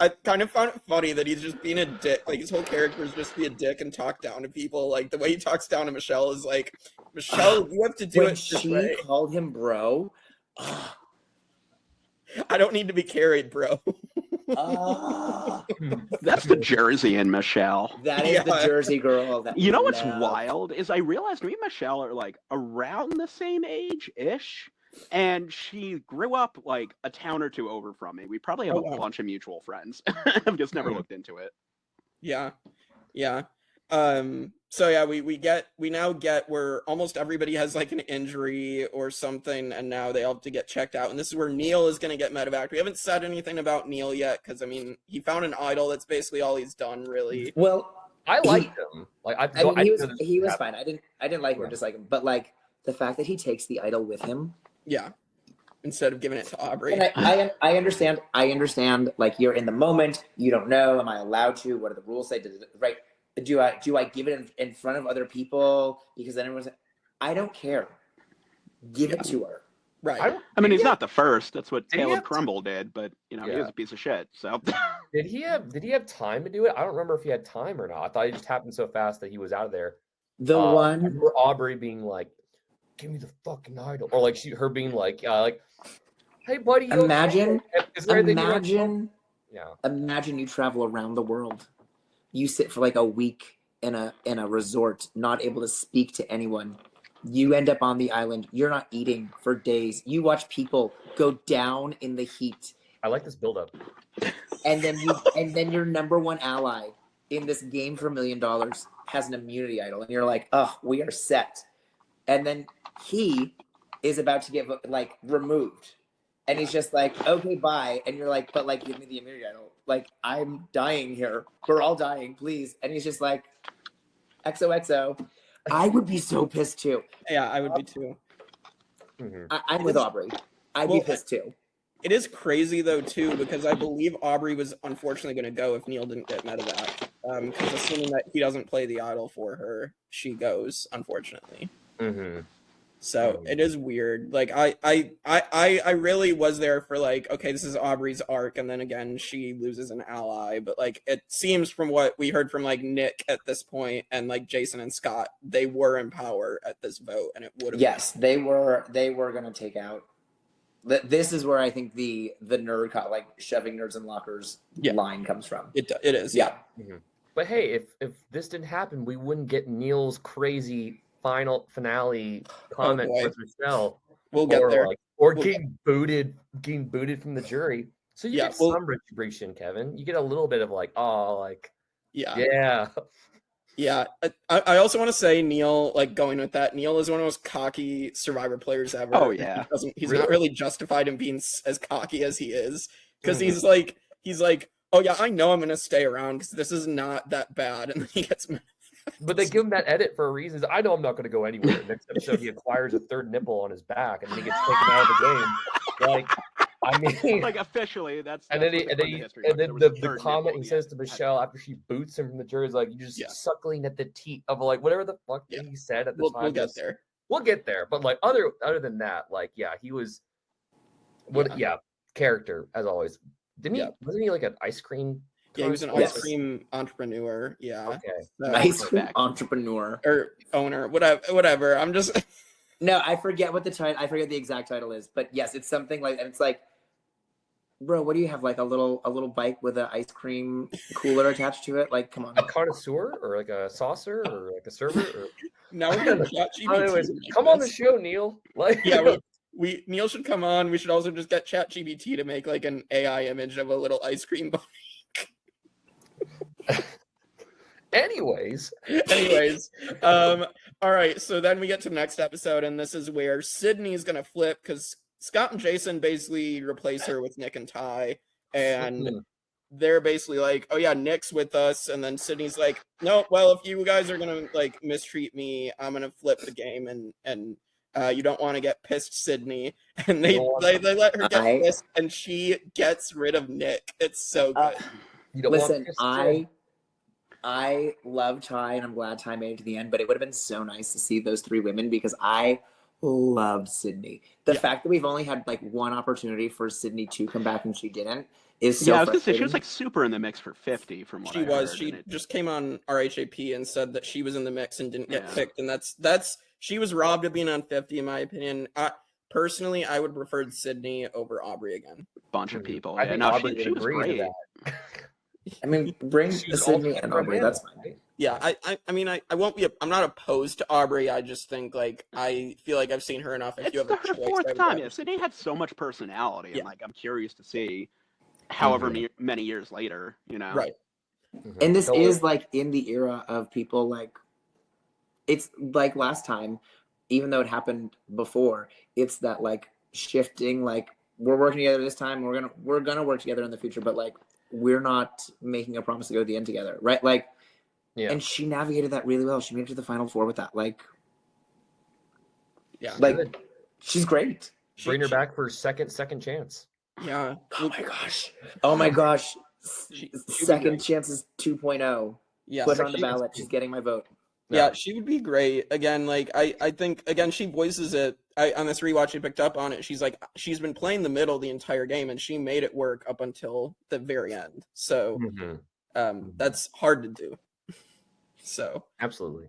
I kind of found it funny that he's just being a dick. Like his whole character is just be a dick and talk down to people. Like the way he talks down to Michele is like, Michele, you have to do when it this she way. called him bro, I don't need to be carried, bro. That's the Jersey in Michele. that is the Jersey girl. That You know we what's love. wild is I realized me and Michele are like around the same age-ish. And she grew up like a town or two over from me. We probably have a bunch of mutual friends. I've just never looked into it. Yeah. So yeah, we now get where almost everybody has like an injury or something, and now they all have to get checked out. And this is where Neil is going to get medevac. We haven't said anything about Neil yet because I mean he found an idol. That's basically all he's done, really. Well, I liked him. Like I mean, he was fine. I didn't like him or dislike him, but like the fact that he takes the idol with him. Yeah. Instead of giving it to Aubry. And I understand. I understand. Like you're in the moment. You don't know. Am I allowed to? What do the rules say? Right? Do I give it in front of other people? Because then everyone's. I don't care. Give it to her. Right. I mean, he's not the first. That's what Caleb Crumble did, but you know, he was a piece of shit. So. Did he have time to do it? I don't remember if he had time or not. I thought it just happened so fast that he was out of there. I remember Aubry being like, "Give me the fucking idol," or like her being like, "Hey, buddy." Imagine Yeah. Imagine you travel around the world. You sit for like a week in a resort, not able to speak to anyone. You end up on the island. You're not eating for days. You watch people go down in the heat. I like this buildup. And then your number one ally in this game for $1 million has an immunity idol, and you're like, oh, we are set. And then he is about to get like removed, and he's just like, okay, bye. And you're like, but like, give me the immunity idol. Like, I'm dying here. We're all dying, please. And he's just like, XOXO. I would be so pissed too. Yeah, I would be too. Mm-hmm. I'm with Aubry. I'd be pissed too. It is crazy though too, because I believe Aubry was unfortunately going to go if Neil didn't get medevac. Because assuming that he doesn't play the idol for her, she goes, unfortunately. Mm-hmm. So it is weird. Like I really was there for like, okay, this is Aubry's arc, and then again she loses an ally. But like it seems from what we heard from like Nick at this point and like Jason and Scott, they were in power at this vote, and it would have. Yes, they were going to take out. This is where I think the nerd like shoving nerds in lockers line comes from. It is. Yeah. Mm-hmm. But hey, if this didn't happen, we wouldn't get Neil's crazy finale comment with Michele. We'll get there. Getting booted from the jury. So you get some retribution, Kevin. You get a little bit of like, yeah. I also want to say Neil, like going with that, Neil is one of the most cocky Survivor players ever. Oh yeah. He's not really justified in being as cocky as he is, because he's like, oh yeah, I know I'm gonna stay around because this is not that bad, and then he gets mad. But they give him that edit for a reason. I know I'm not going to go anywhere. Next episode, he acquires a third nipple on his back, and then he gets taken out of the game. Like, I mean, like officially, that's and then the comment he says to Michele after she boots him from the jury is like, "You're just suckling at the teat of like whatever the fuck he said at the time." We'll get there. We'll get there. But like other than that, like he was character as always. Wasn't he like an ice cream? Yeah, he was an ice cream entrepreneur. Yeah. Okay. Ice cream entrepreneur or owner, whatever. I'm just. No, I forget what the title. I forget the exact title is, but yes, it's something like, and it's like, bro, what do you have? Like a little bike with an ice cream cooler attached to it? Like, come on. A connoisseur or like a saucer or like a server? Or... No, we're gonna anyways, come on the show, Neil. Like, yeah, Neil should come on. We should also just get ChatGPT to make like an AI image of a little ice cream bike. Anyways, all right, so then we get to the next episode, and this is where Cydney's gonna flip because Scott and Jason basically replace her with Nick and Tai, and they're basically like, oh yeah, Nick's with us, and then Cydney's like, no, well, if you guys are gonna like mistreat me, I'm gonna flip the game, and you don't want to get pissed, Cydney. And they let her get pissed, and she gets rid of Nick. It's so good. Listen, I love Tai, and I'm glad Tai made it to the end, but it would have been so nice to see those three women because I love Cydney. The fact that we've only had like one opportunity for Cydney to come back and she didn't is so I was gonna say she was frustrating. like super in the mix for 50 from what She I was. heard. She just came on RHAP and said that she was in the mix and didn't get Yeah. picked, and that's she was robbed of being on 50 in my opinion. Personally, I would prefer Cydney over Aubrey again. Bunch of people. I Yeah, think no, Aubrey she would was agree to great. that. I mean, bring She was Cydney ultimate and for Aubrey. Amanda, That's fine. right? Yeah, I mean, I won't be. I'm not opposed to Aubrey. I just think like I feel like I've seen her enough. If you have a Her choice, fourth I would time. rather Yeah, see- Sydney had so much personality, and Yeah. like I'm curious to see, however Mhm. many years later, you know. Right. And this So, is like in the era of people like, it's like last time, even though it happened before, it's that like shifting, like we're working together this time, we're gonna work together in the future, but like we're not making a promise to go to the end together, right? Like, yeah. and she navigated that really well. She made it to the final four with that. Like, Yeah. like Good. she's great. Bring her back for second chance. Yeah. Oh my gosh. Oh my gosh. She Second chances 2.0. Yeah. Put her on the Second ballot. chance. She's getting my vote. Yeah, she would be great. Again, like I think again she voices it. On this rewatch she picked up on it. She's like she's been playing the middle the entire game and she made it work up until the very end. So that's hard to do. So Absolutely.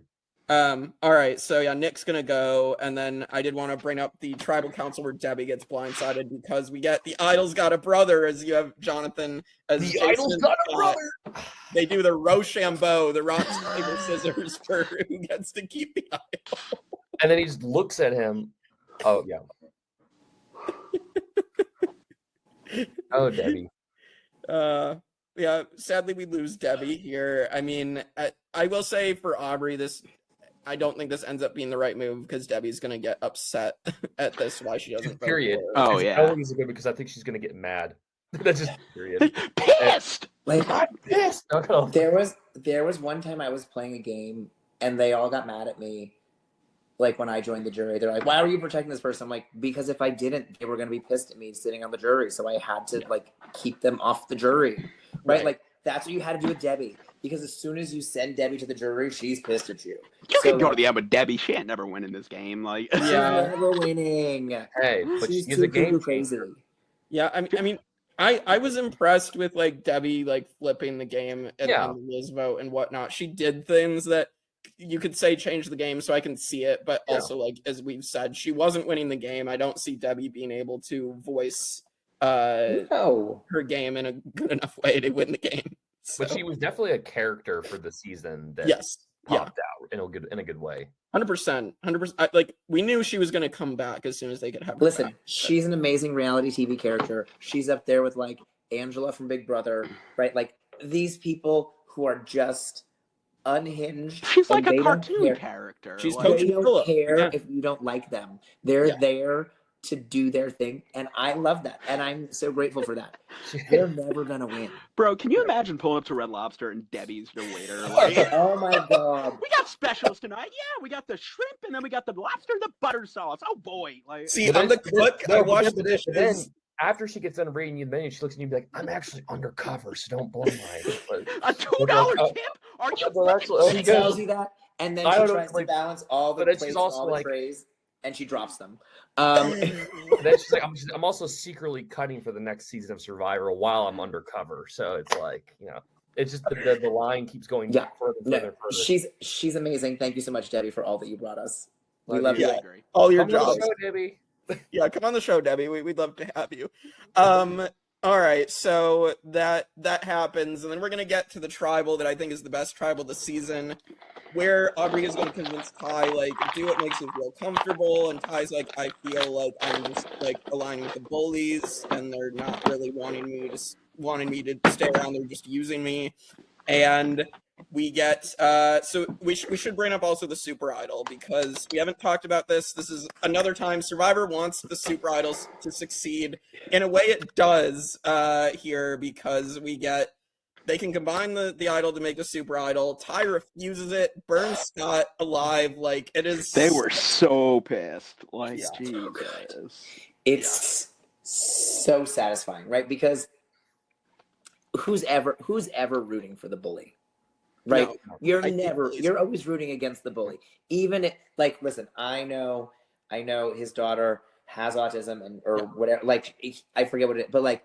all right, so yeah, Nick's gonna go, and then I did want to bring up the tribal council where Debbie gets blindsided because we get the Idol's got a brother, as you have Jonathan as The Jason Idol's and got a Scott. brother. They do the Rochambeau, the rock paper scissors for who gets to keep the idol. And then he just looks at him. Oh yeah. Oh Debbie. Yeah, sadly we lose Debbie here. I mean, I will say for Aubrey, I don't think this ends up being the right move because Debbie's gonna get upset at this why she doesn't vote Period. for her. Oh, It's yeah. always good because I think she's gonna get mad. That's just period. Pissed. Like, I'm pissed. No. there was one time I was playing a game and they all got mad at me. Like when I joined the jury, they're like, "Why are you protecting this person?" I'm like, "Because if I didn't, they were going to be pissed at me sitting on the jury, so I had to like keep them off the jury, right? Like that's what you had to do with Debbie. Because as soon as you send Debbie to the jury, she's pissed at you. You So, can go to like, the end with Debbie. She ain't never winning this game. Like, she's Yeah. never winning. Hey, but She's she's too a game cuckoo changer. crazy. Yeah, I mean, I was impressed with like Debbie like flipping the game at the end of Liz vote and whatnot. She did things that you could say changed the game, so I can see it. But also, like as we've said, she wasn't winning the game. I don't see Debbie being able to voice No. her game in a good enough way to win the game. So, But she was definitely a character for the season that yes, yeah, popped out in a good way. 100%. Like we knew she was going to come back as soon as they could have her Listen, back. she's an amazing reality TV character. She's up there with like Angela from Big Brother, right? Like these people who are just unhinged. she's and like a they don't cartoon care. character. She's like, Coach They don't Phillip. care Yeah. if you don't like them. They're Yeah. there to do their thing, and I love that, and I'm so grateful for that. They're never gonna win. Bro, can you imagine pulling up to Red Lobster and Debbie's your waiter? Like, Oh my god! we got specials tonight. Yeah, we got the shrimp and then we got the lobster and the butter sauce. Oh boy! Like, See, I'm the cook. I wash the Then dishes. after she gets done reading you the menu, she looks at you and be like, "I'm actually undercover, so don't blow my." a $2 Oh, tip? Are you? well, that's what- She he goes- tells you that, and then I she don't know, tries to like- balance all the but then she's plates, also all the like- trays, and she drops them. Then she's like, I'm also secretly cutting for the next season of Survivor while I'm undercover. So it's like, it's just the line keeps going Yeah. further and No, further and further. she's amazing. Thank you so much, Debbie, for all that you brought us. We Love love you. you. I agree. All your Come on the jobs. show, Debbie. Yeah, come on the show, Debbie. We'd love to have you. All right, so that happens, and then we're gonna get to the tribal that I think is the best tribal this season, where Aubrey is gonna convince Ty, like, do what makes you feel comfortable, and Ty's like, I feel like I'm just like aligning with the bullies, and they're not really wanting me to stay around. They're just using me, and we get so we should bring up also the super idol because we haven't talked about this. This is another time Survivor wants the super idols to succeed. In a way it does here because they can combine the idol to make the super idol. Ty refuses it, burns Scott alive. Like it is. They were so pissed. Like, Yeah. Jesus. It's so satisfying, right? Because who's ever rooting for the bully? Right? No, You're I think never, bullies- you're always rooting against the bully. Even if, like, listen, I know I know his daughter has autism and or whatever. Like I forget what it is, but like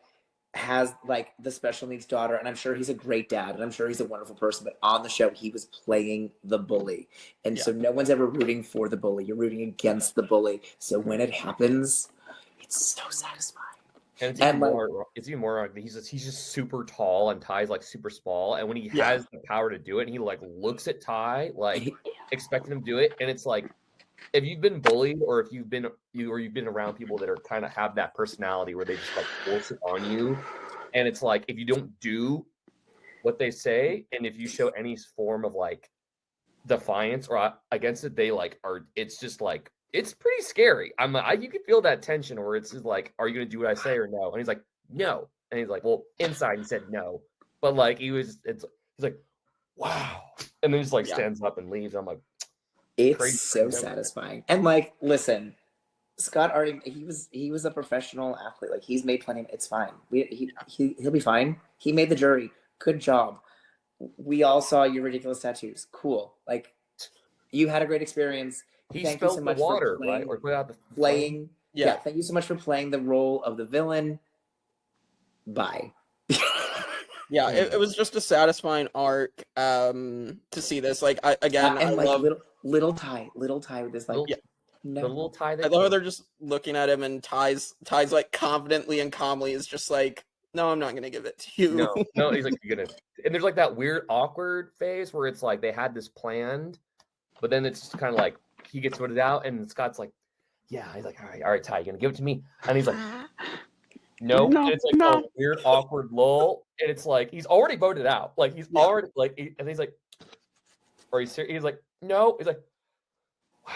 has like the special needs daughter, and I'm sure he's a great dad, and I'm sure he's a wonderful person. But on the show, he was playing the bully, and so no one's ever rooting for the bully. You're rooting against the bully. So when it happens, it's so satisfying. And it's even more like he's just super tall, and Ty's like super small. And when he has the power to do it, and he like looks at Ty like expecting him to do it, and it's like, if you've been bullied, or if you've been around people that are kind of have that personality where they just like force it on you, and it's like if you don't do what they say, and if you show any form of like defiance or against it, they like are. It's just like it's pretty scary. You can feel that tension where it's just like, are you gonna do what I say or no? And he's like, no, and he's like, well, inside he said no, but like he's like, wow, and then he just like stands up and leaves. I'm like. It's so satisfying. And like, listen, Scott already he was a professional athlete. Like he's made plenty. It's fine. He'll be fine. He made the jury. Good job. We all saw your ridiculous tattoos. Cool. Like you had a great experience. He thank spilled you so much the water, for playing, right? Or put out the playing. Yeah. Thank you so much for playing the role of the villain. Bye. Yeah, it was just a satisfying arc to see this. Like I love little Ty with this like the little Ty. I love how they're just looking at him, and Ty's like confidently and calmly is just like, no, I'm not gonna give it to you. No, he's like, you're gonna. And there's like that weird awkward phase where it's like they had this planned, but then it's just kind of like he gets voted out, and Scott's like, yeah, he's like, all right, Ty, you're gonna give it to me, and he's like. No, it's like a weird, awkward lull, and it's like he's already voted out. Like he's already like, and he's like, or he's like, no, he's like, wow.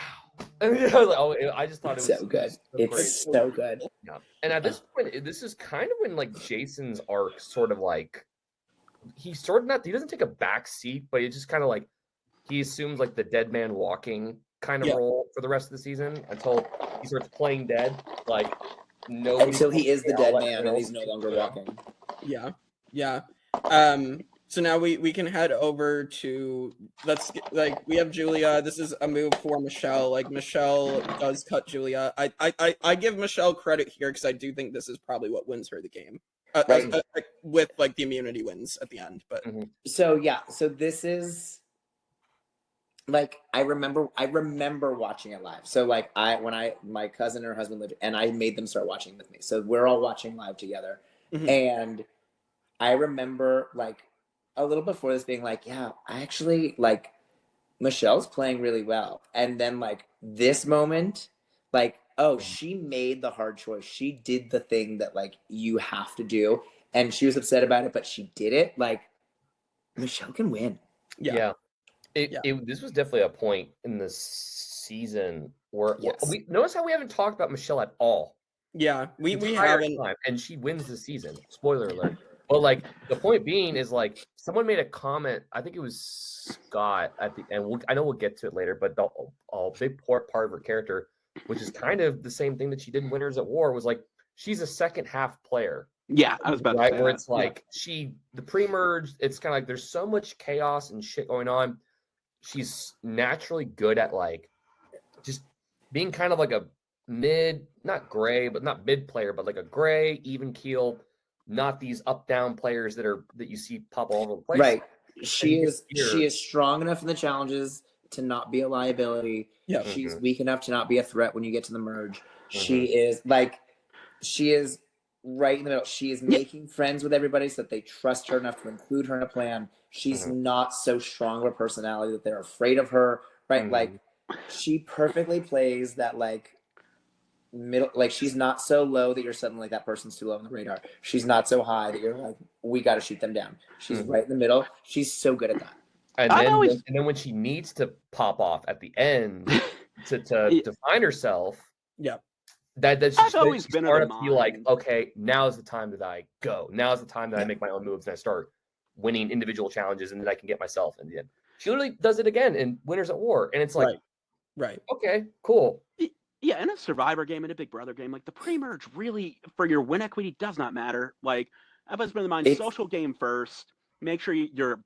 And I was like, oh, I just thought it was so good. It's so good. Yeah, and at this point, this is kind of when like Jason's arc sort of like he doesn't take a back seat, but he just kind of like he assumes like the dead man walking kind of role for the rest of the season until he starts playing dead, like. Until he is the dead man and he's no longer walking. Yeah. So now we can head over to we have Julia. This is a move for Michele. Like Michele does cut Julia. I give Michele credit here because I do think this is probably what wins her the game. With like the immunity wins at the end. But so this is. Like I remember watching it live. So like my cousin and her husband lived, and I made them start watching with me. So we're all watching live together. And I remember like a little before this being like, yeah, I actually like Michele's playing really well. And then like this moment, like, oh, she made the hard choice. She did the thing that like you have to do. And she was upset about it, but she did it. Like Michele can win. Yeah. This was definitely a point in the season where we notice how we haven't talked about Michele at all. Yeah, we haven't, and she wins the season. Spoiler alert. But like the point being is like someone made a comment. I think it was Scott at the end. I know we'll get to it later, but the big part of her character, which is kind of the same thing that she did in Winners at War, was like she's a second half player. Yeah, I was about to say where that. It's like the pre-merge. It's kind of like there's so much chaos and shit going on. She's naturally good at like just being kind of like a not mid player, but like a gray, even keel, not these up down players that you see pop all over the place. Right. She is strong enough in the challenges to not be a liability. Yeah. She's weak enough to not be a threat when you get to the merge. She is right in the middle. She is making friends with everybody so that they trust her enough to include her in a plan. She's not so strong of a personality that they're afraid of her, right? Like she perfectly plays that like middle, like she's not so low that you're suddenly like that person's too low on the radar. She's not so high that you're like, we got to shoot them down. She's right in the middle. She's so good at that. And then when she needs to pop off at the end to define herself, That's always been to be like, okay, now's the time that I go. Now's the time that I make my own moves and I start winning individual challenges, and then I can get myself in the end. She literally does it again in Winners at War, and it's like, right, okay, cool. Yeah, in a Survivor game, in a Big Brother game, like the pre-merge really for your win equity does not matter. Like I've always been in mind, social game first. Make sure you're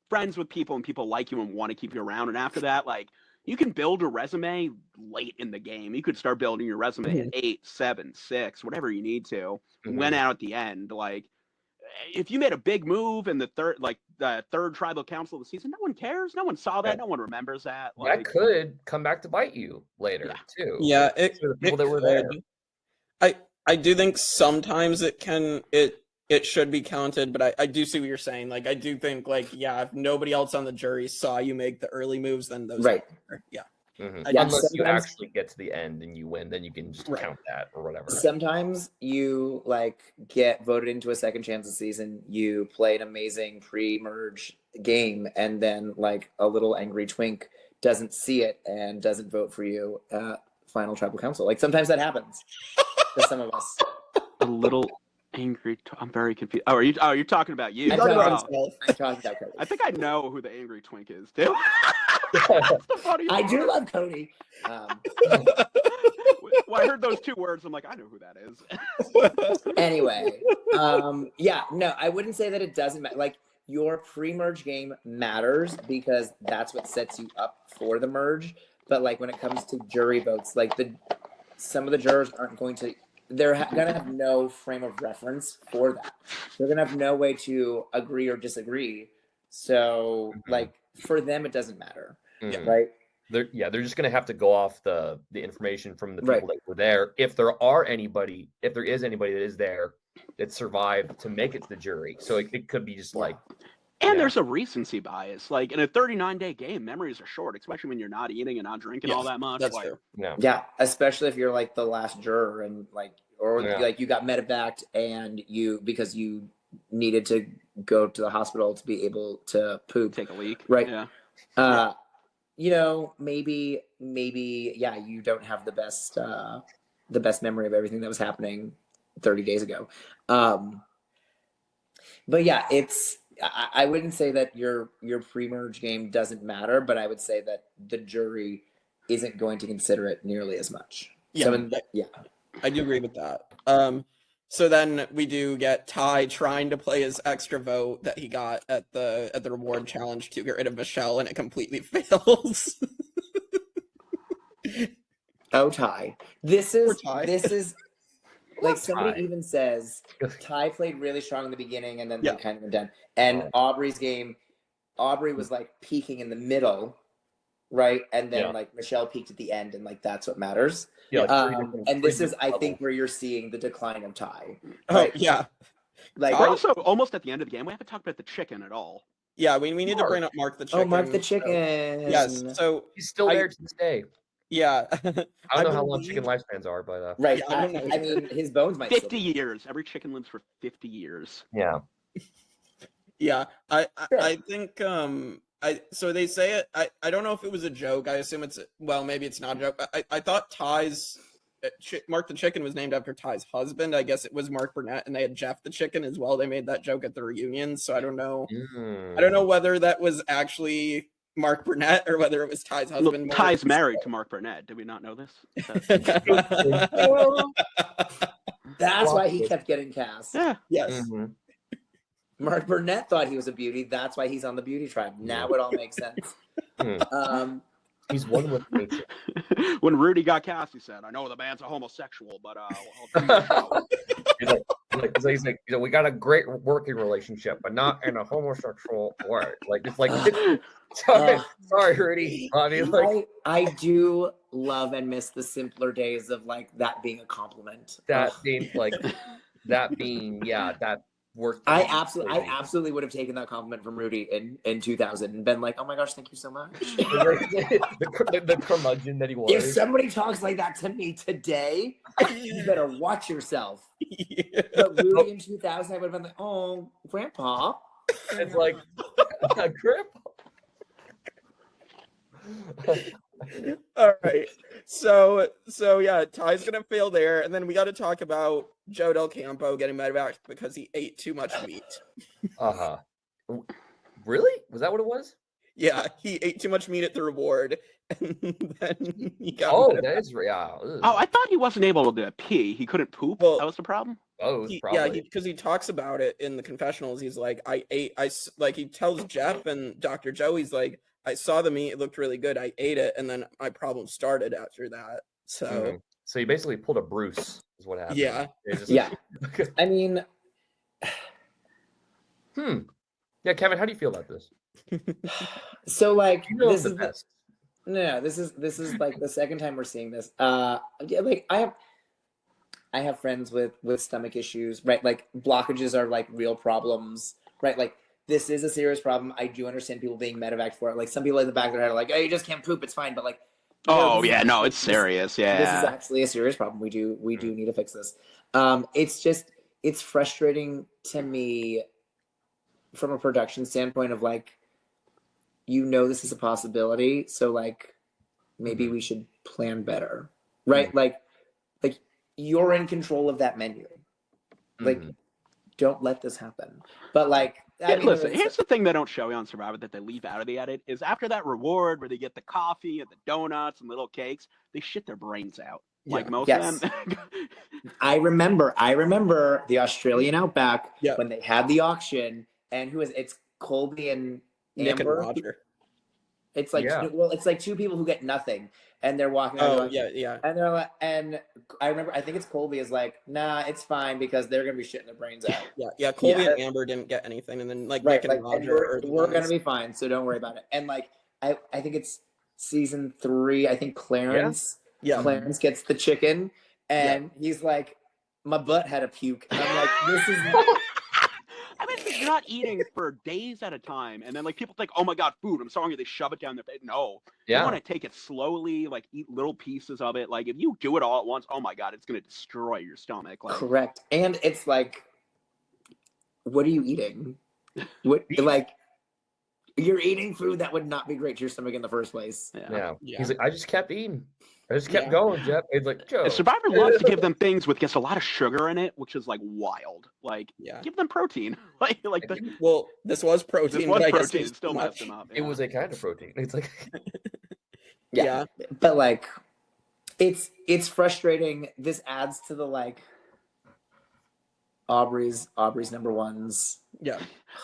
friends with people and people like you and want to keep you around, and after that, like you can build a resume late in the game. You could start building your resume at 8, 7, 6, whatever you need to. Win out at the end. Like, if you made a big move in the third tribal council of the season, no one cares. No one saw that. No one remembers that. That could come back to bite you later too. Yeah, the people that were there. I do think sometimes it should be counted, but I do see what you're saying. Like, I do think, like, yeah, if nobody else on the jury saw you make the early moves, then those yeah. Unless you actually get to the end and you win, then you can just count that or whatever. Sometimes you like get voted into a second chance this season. You play an amazing pre-merge game, and then like a little angry twink doesn't see it and doesn't vote for you at final tribal council. Like, sometimes that happens to some of us. A little angry. I'm very confused. Oh, you're talking about you. I'm talking about Cody. I think I know who the angry twink is too. I do love Cody. Well, I heard those two words. I'm like, I know who that is. Anyway, yeah, no, I wouldn't say that it doesn't matter. Like, your pre-merge game matters because that's what sets you up for the merge. But like, when it comes to jury votes, like some of the jurors aren't going to. They're gonna have no frame of reference for that. They're gonna have no way to agree or disagree. So, like, for them, it doesn't matter, right? They're just gonna have to go off the information from the people that were there. If there is anybody that is there that survived to make it to the jury, so it could be just like. And there's a recency bias. Like, in a 39-day game, memories are short, especially when you're not eating and not drinking all that much. That's like, true. Yeah, especially if you're like the last juror and like, or like you got med-evac and because you needed to go to the hospital to be able to poop, take a leak, right? Yeah. You know, maybe, yeah, you don't have the best memory of everything that was happening 30 days ago. But yeah, I wouldn't say that your pre-merge game doesn't matter, but I would say that the jury isn't going to consider it nearly as much. I do agree with that. So then we do get Tai trying to play his extra vote that he got at the reward challenge to get rid of Michele, and it completely fails. Oh, Tai. This is like, somebody even says Tai played really strong in the beginning and then they kind of went down. And Aubry's game, Aubry was like peaking in the middle, right? And then like Michele peaked at the end, and like that's what matters. And this is, I think, where you're seeing the decline of Tai. Right? Oh yeah. Like, we're also almost at the end of the game. We haven't talked about the chicken at all. Yeah, we need to bring up Mark the chicken. Oh, Mark the chicken. Yes. So he's still there to this day. Yeah. I don't know how long chicken lifespans are, but right. I mean, his bones might 50 years. Every chicken lives for 50 years. Yeah. Yeah. I think so they say it. I don't know if it was a joke. I assume maybe it's not a joke. I thought Tai's Mark the chicken was named after Tai's husband. I guess it was Mark Burnett, and they had Jeff the chicken as well. They made that joke at the reunion, so I don't know. I don't know whether that was actually Mark Burnett or whether it was Tai's husband. Look, Tai's married to Mark Burnett. Did we not know this? That's why he kept getting cast. Yeah. Yes. Mark Burnett thought he was a beauty. That's why he's on the beauty tribe. Now it all makes sense. He's one with nature. When Rudy got cast, he said, "I know the man's a homosexual, but he's like, we got a great working relationship, but not in a homosexual way." Like, it's like, sorry, Rudy. I mean, like, I do love and miss the simpler days of like that being a compliment. That being that worked. I absolutely would have taken that compliment from Rudy in 2000 and been like, "Oh my gosh, thank you so much." the curmudgeon that he was. If somebody talks like that to me today, you better watch yourself. Yeah. But Rudy in 2000, I would have been like, "Oh, Grandpa." It's like, Grandpa. All right. So yeah, Ty's gonna fail there, and then we got to talk about Joe Del Campo getting medevac because he ate too much meat. Really? Was that what it was? Yeah, he ate too much meat at the reward, and then he got. That is real. Oh, I thought he wasn't able to pee. He couldn't poop. That was the problem. Because he talks about it in the confessionals. He's like, he tells Jeff and Dr. Joe, he's like, I saw the meat, it looked really good. I ate it, and then my problem started after that. So So you basically pulled a Bruce, is what happened. yeah. Yeah. I mean, Yeah, Kevin, how do you feel about this? so like You know this the is best. no, this is like the second time we're seeing this. Yeah, like I have friends with stomach issues, right? Like blockages are like real problems, right? Like this is a serious problem. I do understand people being medevac for it. Like some people in the back of their head are like, "Oh, you just can't poop, it's fine." But like, Oh this is yeah, no, actually- it's serious. This is Yeah. actually a serious problem. We do need to fix this. It's frustrating to me from a production standpoint of like, this is a possibility, so like maybe we should plan better, right? Like you're in control of that menu. Like don't let this happen. But like I mean, Listen, here's the thing they don't show you on Survivor that they leave out of the edit is after that reward where they get the coffee and the donuts and little cakes, they shit their brains out. Like most of them. I remember the Australian Outback when they had the auction, and it's Colby and Nick Amber. and Roger. It's like it's like two people who get nothing, and they're walking around. And they're like, and I remember, I think it's Colby is like, nah, it's fine because they're gonna be shitting their brains out. Colby and Amber didn't get anything, and then like Nick and Roger, we're gonna be fine, so don't worry about it. And like I think it's season 3. I think Clarence gets the chicken, and he's like, my butt had a puke, and I'm like, this is. I mean, you're not eating for days at a time, and then like people think, "Oh my god, food! I'm so hungry." They shove it down their face. No, you want to take it slowly, like eat little pieces of it. Like if you do it all at once, oh my god, it's gonna destroy your stomach. Like, correct, and it's like, what are you eating? What like? You're eating food that would not be great to your stomach in the first place. Yeah. He's like, I just kept eating. I just kept going, Jeff. It's like, Joe. And Survivor loves to give them things with just a lot of sugar in it, which is like wild. Like, give them protein. Well, this was protein. This was but protein. I guess It still messed them up. It was a kind of protein. It's like, but like, it's frustrating. This adds to the like Aubry's number ones. Yeah.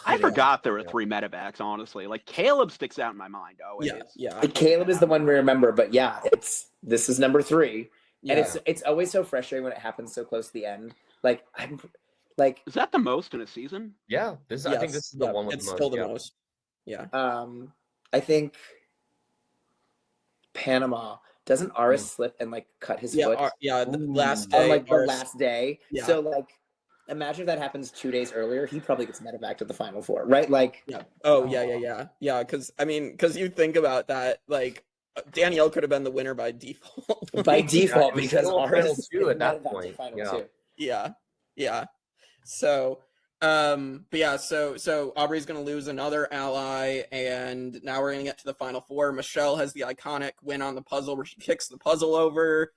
I forgot there were 3 med-evacs, honestly. Like Caleb sticks out in my mind. Caleb is the one we remember, but this is number 3. And it's always so frustrating when it happens so close to the end. Like I'm like, is that the most in a season? Yeah. I think this is the one with it's the most. Still the most. Yeah. I think Panama doesn't Aris slip and like cut his foot. The last day. On like the last day. Yeah. So like, imagine if that happens 2 days earlier. He probably gets medevac to the final 4, right? Like, yeah. Because you think about that, like Danielle could have been the winner by default. Because Aris too at that point. Yeah. So, so Aubry's gonna lose another ally, and now we're gonna get to the final 4. Michele has the iconic win on the puzzle where she kicks the puzzle over.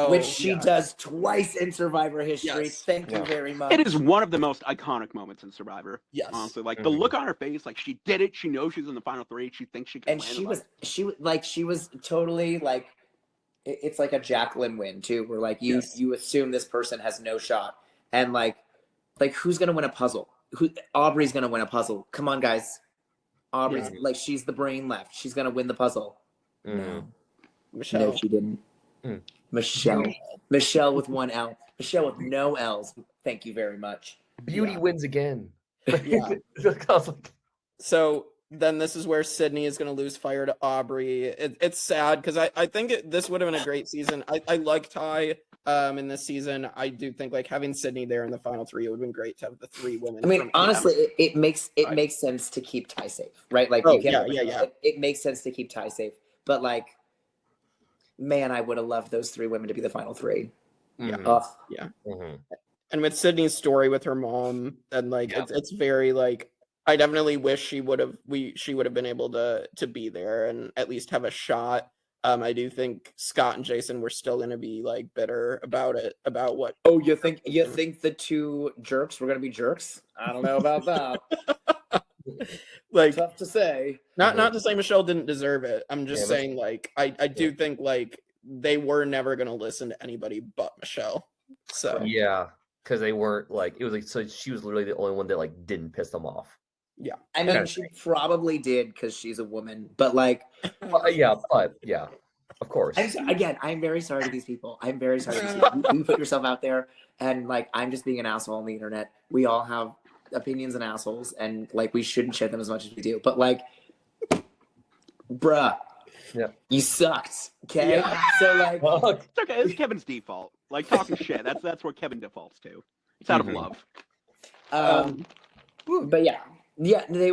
Which she does twice in Survivor history. Yes. Thank you very much. It is one of the most iconic moments in Survivor. Yes. Honestly, like the look on her face, like she did it. She knows she's in the final 3. She thinks she can and win. she was totally like, it's like a Jacqueline win too, where like you assume this person has no shot, and like who's gonna win a puzzle? Aubry's gonna win a puzzle. Come on, guys. Aubry's like, she's the brain left. She's gonna win the puzzle. No, Michele. No, she didn't. Michele with 1 L. Michele with no L's. Thank you very much. Beauty wins again. So then this is where Cydney is going to lose fire to Aubry. It's sad because I think this would have been a great season. I like Tai in this season. I do think like having Cydney there in the final 3, it would have been great to have the 3 women. I mean, honestly, it makes sense to keep Tai safe, right? Like, it makes sense to keep Tai safe, but like, man, I would have loved those 3 women to be the final 3. And with Cydney's story with her mom, and like it's very like, I definitely wish she would have been able to be there and at least have a shot. I do think Scott and Jason were still going to be like bitter about what. Oh, you think the 2 jerks were going to be jerks? I don't know about that. Like, tough to say. Not to say Michele didn't deserve it. I'm just saying like I do think like they were never going to listen to anybody but Michele. So because they weren't like, it was like, so she was literally the only one that like didn't piss them off. I mean, Okay. she probably did because she's a woman, but like, Yeah, of course. I'm very sorry to these people. I'm very sorry to these people. You put yourself out there, and like, I'm just being an asshole on the internet. We all have opinions and assholes, and like, we shouldn't share them as much as we do. But like, bruh, you sucked. Okay, so like, It's okay. It's Kevin's default. Like talking shit. That's where Kevin defaults to. It's out of love. But yeah, they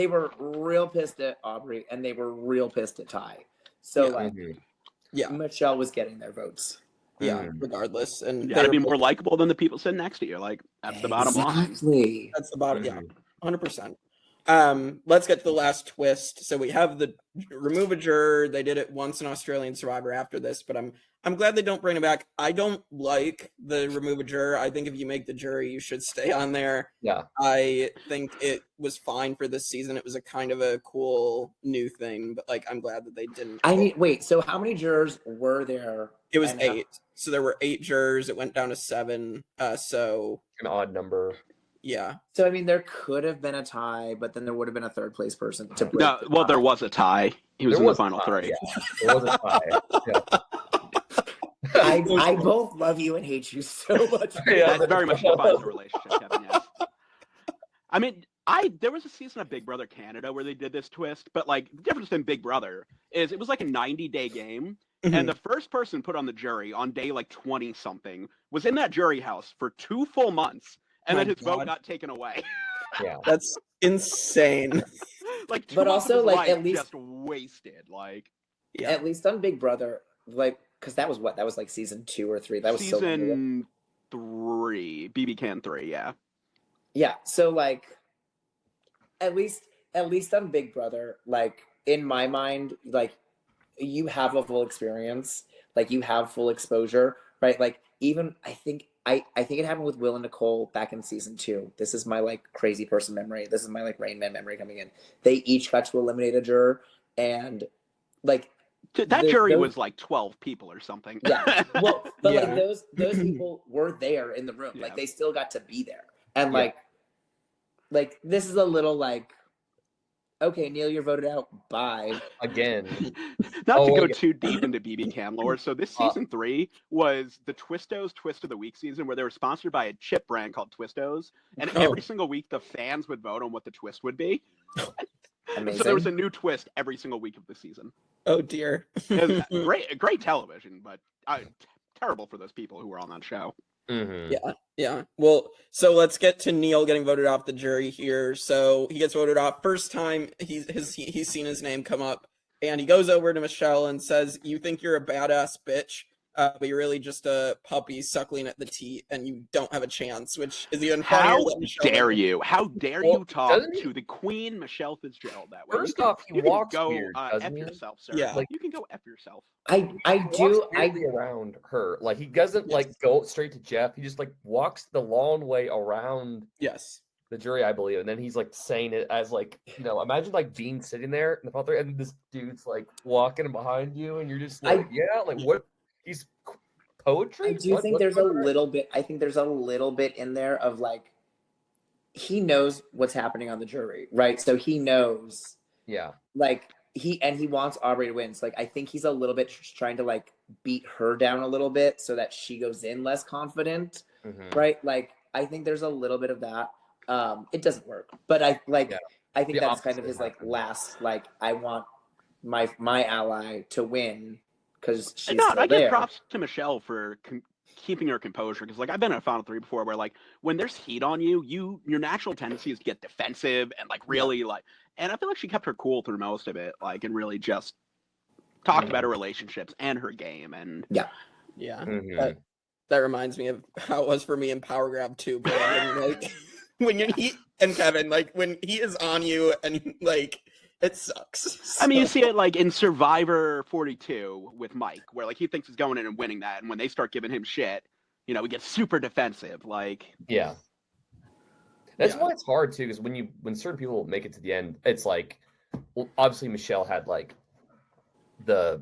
were real pissed at Aubry, and they were real pissed at Tai. So Michele was getting their votes. Regardless, and you gotta be more likable than the people sitting next to you. Like that's the bottom line. That's the bottom. 100%. Let's get to the last twist. So we have the remove a juror. They did it once in Australian Survivor after this, but I'm glad they don't bring it back. I don't like the remove a juror. I think if you make the jury, you should stay on there. Yeah. I think it was fine for this season. It was a kind of a cool new thing, but like I'm glad that they didn't. I mean, wait, so how many jurors were there? It was 8. So there were 8 jurors. It went down to 7. So an odd number. Yeah. So I mean, there could have been a tie, but then there would have been a third place person to break. No, well, there was a tie. He was in the final 3. Yeah. There was a tie. I both love you and hate you so much. That very much defines the relationship, Kevin. Yes. I mean, there was a season of Big Brother Canada where they did this twist, but like the difference in Big Brother is it was like a 90-day game, and the first person put on the jury on day like 20 something was in that jury house for 2 full months, and then his vote got taken away. Yeah, that's insane. Like, 2 but months also of his like life at least just wasted. Like, at least on Big Brother, like because that was like season 2 or 3. That was season 3, BB Can 3, yeah. Yeah, so like at least on Big Brother, like in my mind, like you have a full experience, like you have full exposure, right? Like even I think it happened with Will and Nicole back in season 2. This is my like crazy person memory. This is my like Rain Man memory coming in. They each got to eliminate a juror, and like that jury was like 12 people or something. Yeah, well, but like those people were there in the room. Like they still got to be there, and like this is a little like, okay, Neil, you're voted out. Bye. Again. Not to go too deep into BB Cam lore. So this season 3 was the Twistos Twist of the Week season, where they were sponsored by a chip brand called Twistos, and every single week the fans would vote on what the twist would be. Amazing. So there was a new twist every single week of the season. Oh dear. Great television, but terrible for those people who were on that show. Mm-hmm. Yeah. Well, so let's get to Neil getting voted off the jury here. So he gets voted off. First time he's seen his name come up, and he goes over to Michele and says, "You think you're a badass bitch, but you're really just a puppy suckling at the teat, and you don't have a chance." Which is even funnier. How dare you talk to the Queen Michele Fitzgerald that way? First off, he walks go weird, F yourself, sir. Yeah, like, you can go F yourself. I around her. Like he doesn't like go straight to Jeff. He just like walks the long way around. Yes. The jury, I believe, and then he's like saying it as like, imagine like being sitting there in the front there, and this dude's like walking behind you, and you're just like, what? He's poetry. I do think there's a little bit. I think there's a little bit in there of like, he knows what's happening on the jury, right? So he knows. Yeah. Like he wants Aubry to win. So like I think he's a little bit trying to like beat her down a little bit so that she goes in less confident, right? Like I think there's a little bit of that. It doesn't work, but I think that's kind of his like last, like, I want my ally to win because she's still there. I give props to Michele for keeping her composure, because like I've been in a Final 3 before where like when there's heat on you, your natural tendency is to get defensive and like really like, and I feel like she kept her cool through most of it, like, and really just talked about her relationships and her game. And that reminds me of how it was for me in Power Grab 2, Brandon. Like when he and Kevin, like when he is on you and like it sucks. So. I mean, you see it like in Survivor 42 with Mike, where like he thinks he's going in and winning that, and when they start giving him shit, he gets super defensive. Like, that's why it's hard too, because when certain people make it to the end, it's like, well, obviously Michele had like the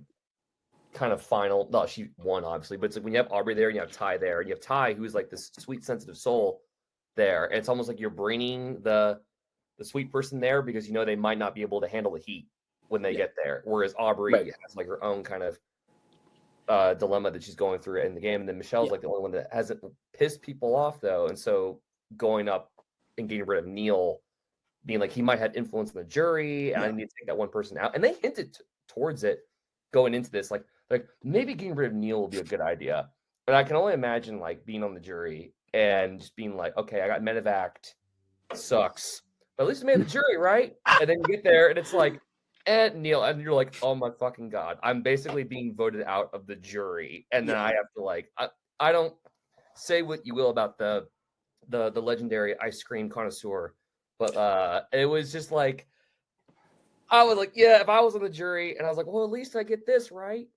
kind of final. No, she won obviously, but it's like when you have Aubry there, and you have Tai there, and you have Tai who's like this sweet, sensitive soul there. It's almost like you're bringing the sweet person there because they might not be able to handle the heat when they get there. Whereas Aubry has like her own kind of dilemma that she's going through in the game, and then Michelle's like the only one that hasn't pissed people off though, and so going up and getting rid of Neil, being like he might have influence in the jury, and I need to take that one person out, and they hinted towards it going into this, like maybe getting rid of Neil will be a good idea, but I can only imagine like being on the jury and just being like, okay, I got med-evac, sucks, but at least I made the jury, right? And then you get there and it's like, and Neil, and you're like, oh my fucking god, I'm basically being voted out of the jury, and then I have to like, I don't say what you will about the legendary ice cream connoisseur, but it was just like, I was like, yeah, if I was on the jury, and I was like, well, at least I get this right,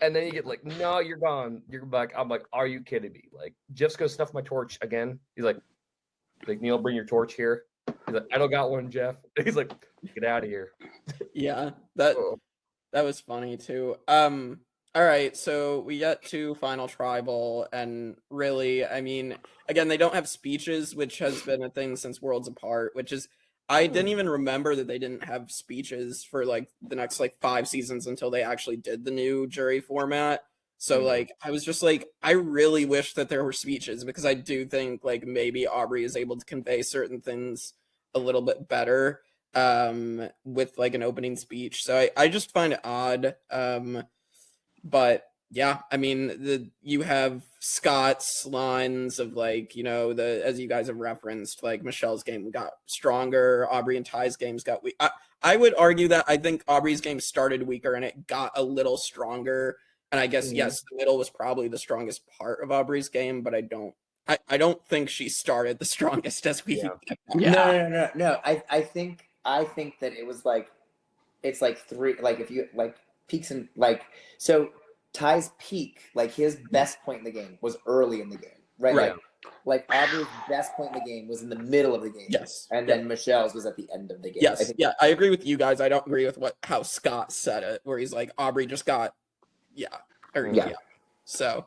and then you get like, no, you're gone, you're back. I'm like, are you kidding me? Like, Jeff's gonna snuff my torch again. He's like Neil, bring your torch here. He's like, I don't got one, Jeff. He's like, get out of here. Yeah, that was funny too. All right, so we get to Final Tribal, and really, I mean, again, they don't have speeches, which has been a thing since Worlds Apart, which is, I didn't even remember that they didn't have speeches for like the next like 5 seasons until they actually did the new jury format. So like, I was just like, I really wish that there were speeches, because I do think like maybe Aubry is able to convey certain things a little bit better with like an opening speech. So I just find it odd. But yeah, I mean, you have Scot's lines of like, as you guys have referenced, like Michelle's game got stronger, Aubry and Ty's games got weak. I would argue that I think Aubrey's game started weaker and it got a little stronger. And I guess, yes, the middle was probably the strongest part of Aubrey's game, but I don't think she started the strongest as we. Yeah. No. I think that it was like, it's like 3, like if you like peaks and like, so Ty's peak, like his best point in the game was early in the game, right? Like Aubrey's best point in the game was in the middle of the game. Yes. And then Michelle's was at the end of the game. Yes. I agree with you guys. I don't agree with how Scott said it, where he's like, Aubry just got, So,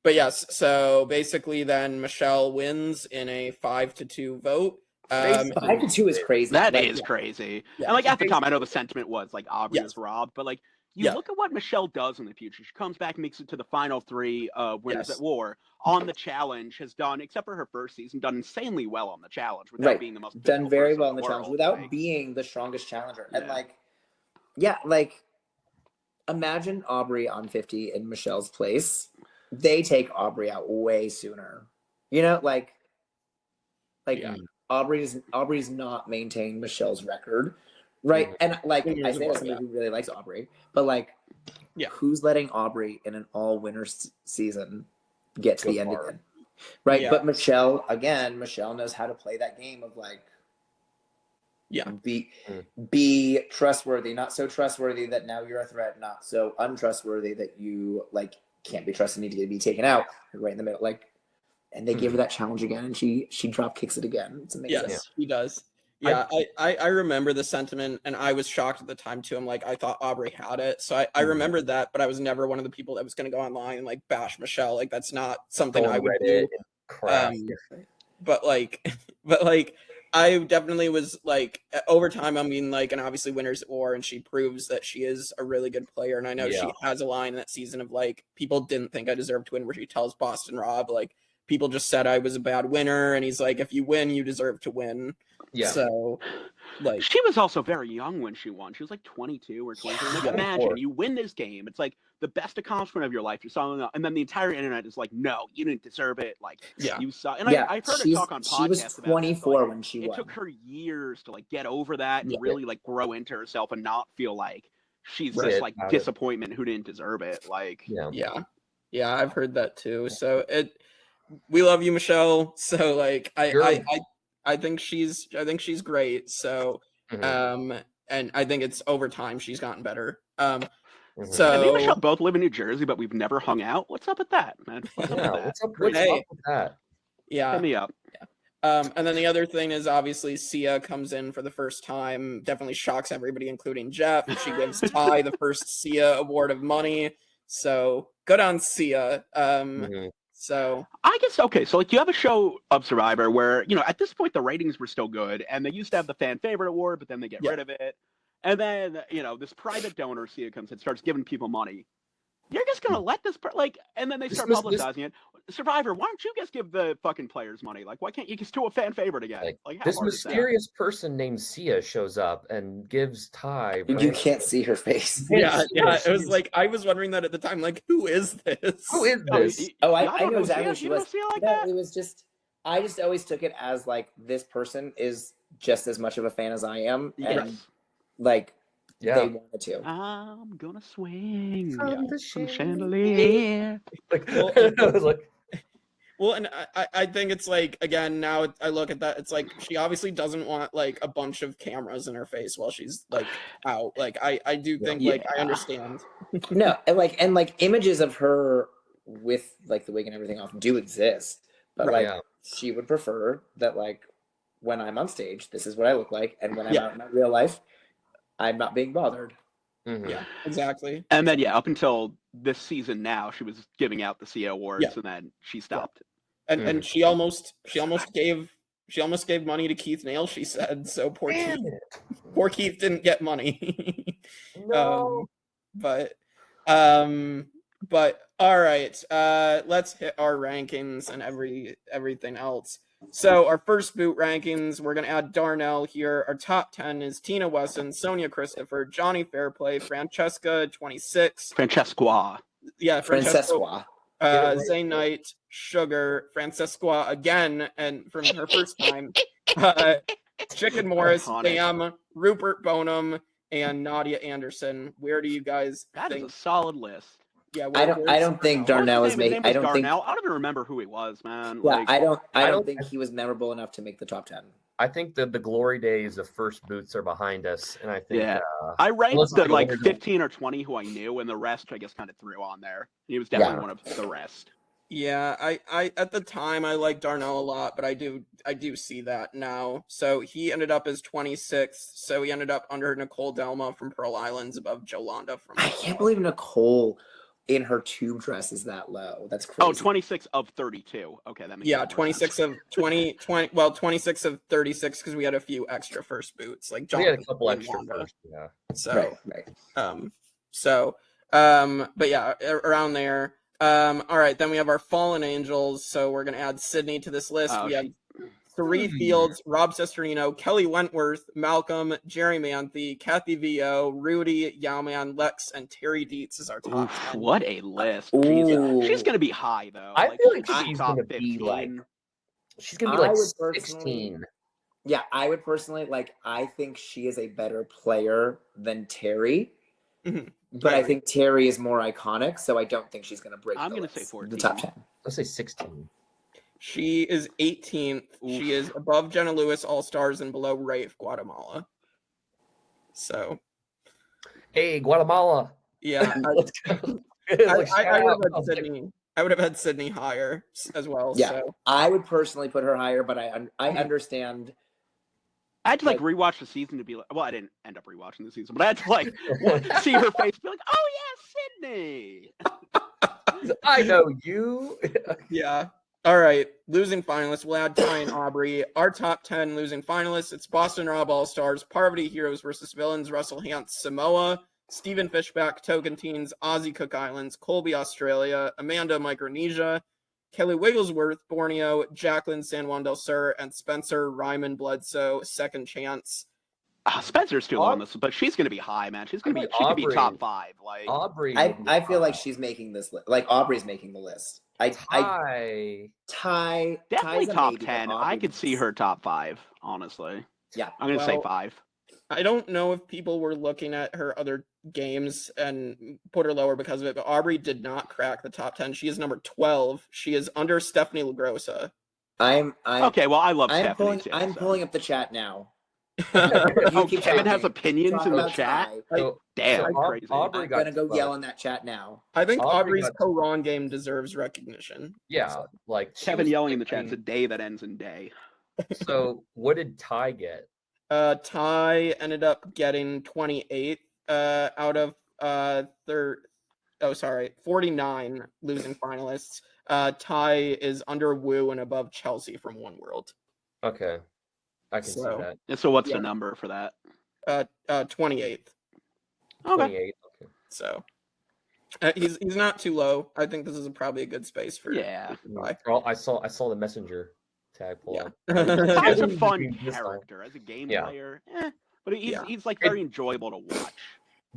but yes, so basically then Michelle wins in a 5-2 vote. 5-2 is crazy. That is crazy. Yeah. And like at the time, I know the sentiment was like Aubry was robbed, but like you look at what Michelle does in the future. She comes back, makes it to the final 3 winners at war on the challenge, has done, except for her first season, done insanely well on the challenge without being the most done very well on the challenge without being the strongest challenger. And like imagine Aubry on 50 in Michelle's place. They take Aubry out way sooner. Aubrey's not maintained Michelle's record, right? And like I say, as somebody who really likes Aubry, but like, who's letting Aubry in an all-winner season get to the end again, right? Yeah. But Michelle knows how to play that game of like, be trustworthy, not so trustworthy that now you're a threat, not so untrustworthy that you like can't be trusted, need to be taken out, right in the middle, like. And they gave her that challenge again, and she drop kicks it again. It's amazing. Yes, he does. Yeah, I remember the sentiment, and I was shocked at the time too. I'm like, I thought Aubry had it, so I remembered that, but I was never one of the people that was going to go online and like bash Michelle. Like that's not something I would do. But I definitely was like, over time, I mean, like, and obviously Winners at War, and she proves that she is a really good player. And I know she has a line in that season of like, people didn't think I deserved to win, where she tells Boston Rob like, people just said I was a bad winner, and he's like, if you win, you deserve to win. Yeah. So, like, she was also very young when she won. She was like 22 or 23. Like, imagine you win this game. It's like the best accomplishment of your life. You're selling, and then the entire internet is like, no, you didn't deserve it. Like, you saw. And I've heard her talk on podcasts. She was 24 about when she won. It took her years to like get over that and really like grow into herself and not feel like she's this like disappointment who didn't deserve it. Like, yeah, I've heard that too. So we love you, Michelle. So like I think she's great. So and I think it's over time she's gotten better. So me and Michelle both live in New Jersey, but we've never hung out. What's up with that, man? What's up with that? Yeah. Hit me up. Yeah. And then the other thing is obviously Sia comes in for the first time, definitely shocks everybody, including Jeff. She gives Ty the first Sia award of money. So good on Sia. So I guess okay. So like you have a show of Survivor where at this point the ratings were still good, and they used to have the fan favorite award, but then they get rid of it, and then this private donor Sia comes in, starts giving people money. You're just gonna let this and then they start publicizing it. Survivor, why don't you just give the fucking players money? Like, why can't you just do a fan favorite again? Like how this hard is that? mysterious person named Sia shows up and gives Tai. You can't see her face. Yeah. It was like I was wondering that at the time. Like, who is this? Who is this? I know exactly who she was. See like that? It was just I just always took it as like this person is just as much of a fan as I am, and like they wanted to. I'm gonna swing from the chandelier. Well, and I think it's like, again, now I look at that, it's like she obviously doesn't want like a bunch of cameras in her face while she's like out. Like I do think like I understand. No, and images of her with like the wig and everything off do exist, but she would prefer that like when I'm on stage, this is what I look like, and when I'm out in my real life, I'm not being bothered. Mm-hmm. Yeah, exactly. And then up until this season now, she was giving out the Sia awards, and then she stopped. And she almost gave money to Keith Nail, she said. So poor Keith didn't get money. No. But all right. Let's hit our rankings and everything else. So our first boot rankings, we're gonna add Darnell here. Our top 10 is Tina Wesson, Sonia Christopher, Johnny Fairplay, Francesca 26. Francesca. Yeah, Francesca. Zay Knight, Sugar, Francesca again, and from her first time, Chicken Morris, Bam, Rupert Bonham, and Nadia Anderson. Where do you guys think? That is a solid list. Yeah, I don't think Darnell is making. I don't think. I don't even remember who he was, man. Yeah, I don't think he was memorable enough to make the top 10. I think the glory days of first boots are behind us, and I think I ranked the like 15 or 20 who I knew, and the rest I guess kind of threw on there. He was definitely one of the rest. Yeah, I at the time I liked Darnell a lot, but I do see that now. So he ended up as 26th. So he ended up under Nicole Delma from Pearl Islands, above Jolanda from. I can't believe Nicole in her tube dress is that low. That's crazy. Oh, 26 of 32. Okay, that makes 26 sense. of 20. Well, 26 of 36 because we had a few extra first boots, like John. We had a couple extra first, So right. But yeah, around there. All right, then we have our fallen angels. So we're gonna add Cydney to this list. We have 3 Fields, Rob Cesternino, Kelly Wentworth, Malcolm, Jerry Manthe, Kathy Vio, Rudy, Yowman, Lex, and Terry Dietz is our top 10. What a list. She's going to be high, though. I feel like she's going to be like... She's going to be like 16. Yeah, I would personally, I think she is a better player than Terry. Mm-hmm. But I think Terry is more iconic, so I don't think she's going to break I'm going to say 14. The top 10. Let's say 16. She is 18th. Oof. She is above Jenna Lewis All-Stars and below Rafe Guatemala. So. Hey, Guatemala. Yeah. I would have had Cydney higher as well. Yeah. So. I would personally put her higher, but I understand. I had to rewatch the season to be like, well, I didn't end up rewatching the season, but I had to see her face, be like, oh yeah, Cydney. I know you. Yeah. All right, losing finalists. We'll add Ty and Aubry. Our top 10 losing finalists. It's Boston Rob All-Stars, Parvati Heroes versus Villains, Russell Hantz, Samoa, Stephen Fishback, Tocantins, Aussie Cook Islands, Colby, Australia, Amanda, Micronesia, Kelly Wigglesworth, Borneo, Jacqueline, San Juan del Sur, and Spencer, Ryman, Bledsoe, Second Chance. Spencer's too low on this, but she's going to be high, man. She could be top 5. Like Aubrey, I feel like she's making this list. Like Aubrey's making the list. Ty definitely top 10. I could see her top 5, honestly. Yeah, I'm going to say 5. I don't know if people were looking at her other games and put her lower because of it, but Aubry did not crack the top 10. She is number 12. She is under Stephanie LaGrossa. Okay, well, I love Stephanie too. I'm pulling up the chat now. Kevin has opinions in the chat. Damn, crazy. I'm gonna go yell in that chat now. I think Aubrey's Kaoh Rong game deserves recognition. Yeah, like Kevin yelling in the chat. It's a day that ends in day. So, what did Ty get? Ty ended up getting 28 out of 49 losing finalists. Tai is under Wu and above Chelsea from One World. Okay, I can see So, that. And so what's Yeah. the number for that? 28th. Okay. 28. Okay. So he's not too low. I think this is probably a good space for Yeah. Tai. Oh, I saw the messenger tag pull Yeah. up. Ty's a Yeah. fun This time. character as a game Yeah. player. But he's Yeah. he's like very enjoyable to watch.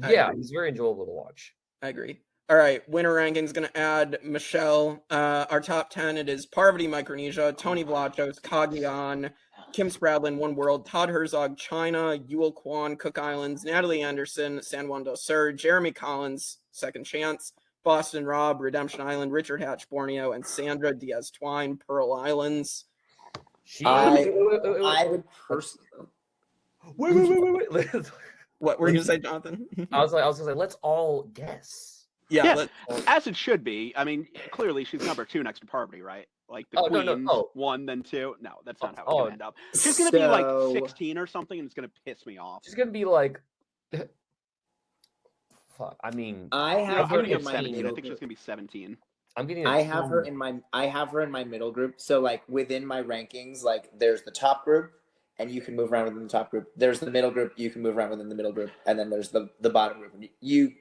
Yeah, he's very enjoyable to watch. I agree. All right, winner ranking's going to add Michele. Our top 10, it is Parvati, Micronesia, Tony Vlachos, Kagian, Kim Spradlin, One World, Todd Herzog, China, Yul Kwan, Cook Islands, Natalie Anderson, San Juan del Sur, Jeremy Collins, Second Chance, Boston Rob, Redemption Island, Richard Hatch, Borneo, and Sandra Diaz Twine, Pearl Islands. I would personally. Wait. What were you going to say, Jonathan? I was gonna say, let's all guess. Yeah. As it should be. I mean, clearly she's number 2 next to Parvati, right? Like the Queen's 1, then 2. No, that's not how it's gonna end up. She's gonna be like 16 or something, and it's gonna piss me off. She's gonna be like, fuck. I mean, I have her in my 17. middle I think she's group. gonna be 17. I'm getting. I have her in my middle group. So like within my rankings, like there's the top group, and you can move around within the top group. There's the middle group, you can move around within the middle group, and then there's the bottom group. You,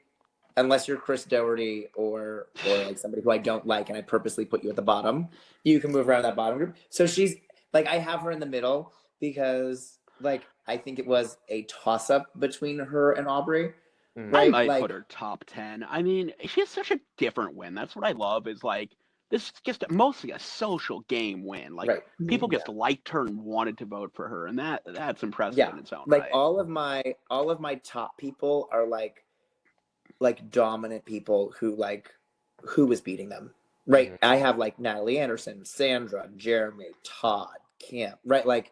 unless you're Chris Doherty or like somebody who I don't like, and I purposely put you at the bottom, you can move around that bottom group. So she's like, I have her in the middle because like I think it was a toss up between her and Aubry. I might put her top 10. I mean, she has such a different win. That's what I love. Is like this is just mostly a social game win. Like people just liked her and wanted to vote for her, and that's impressive in its own like right. all of my top people are like dominant people who was beating them. Right. Mm-hmm. I have like Natalie Anderson, Sandra, Jeremy, Todd, Kim, right? Like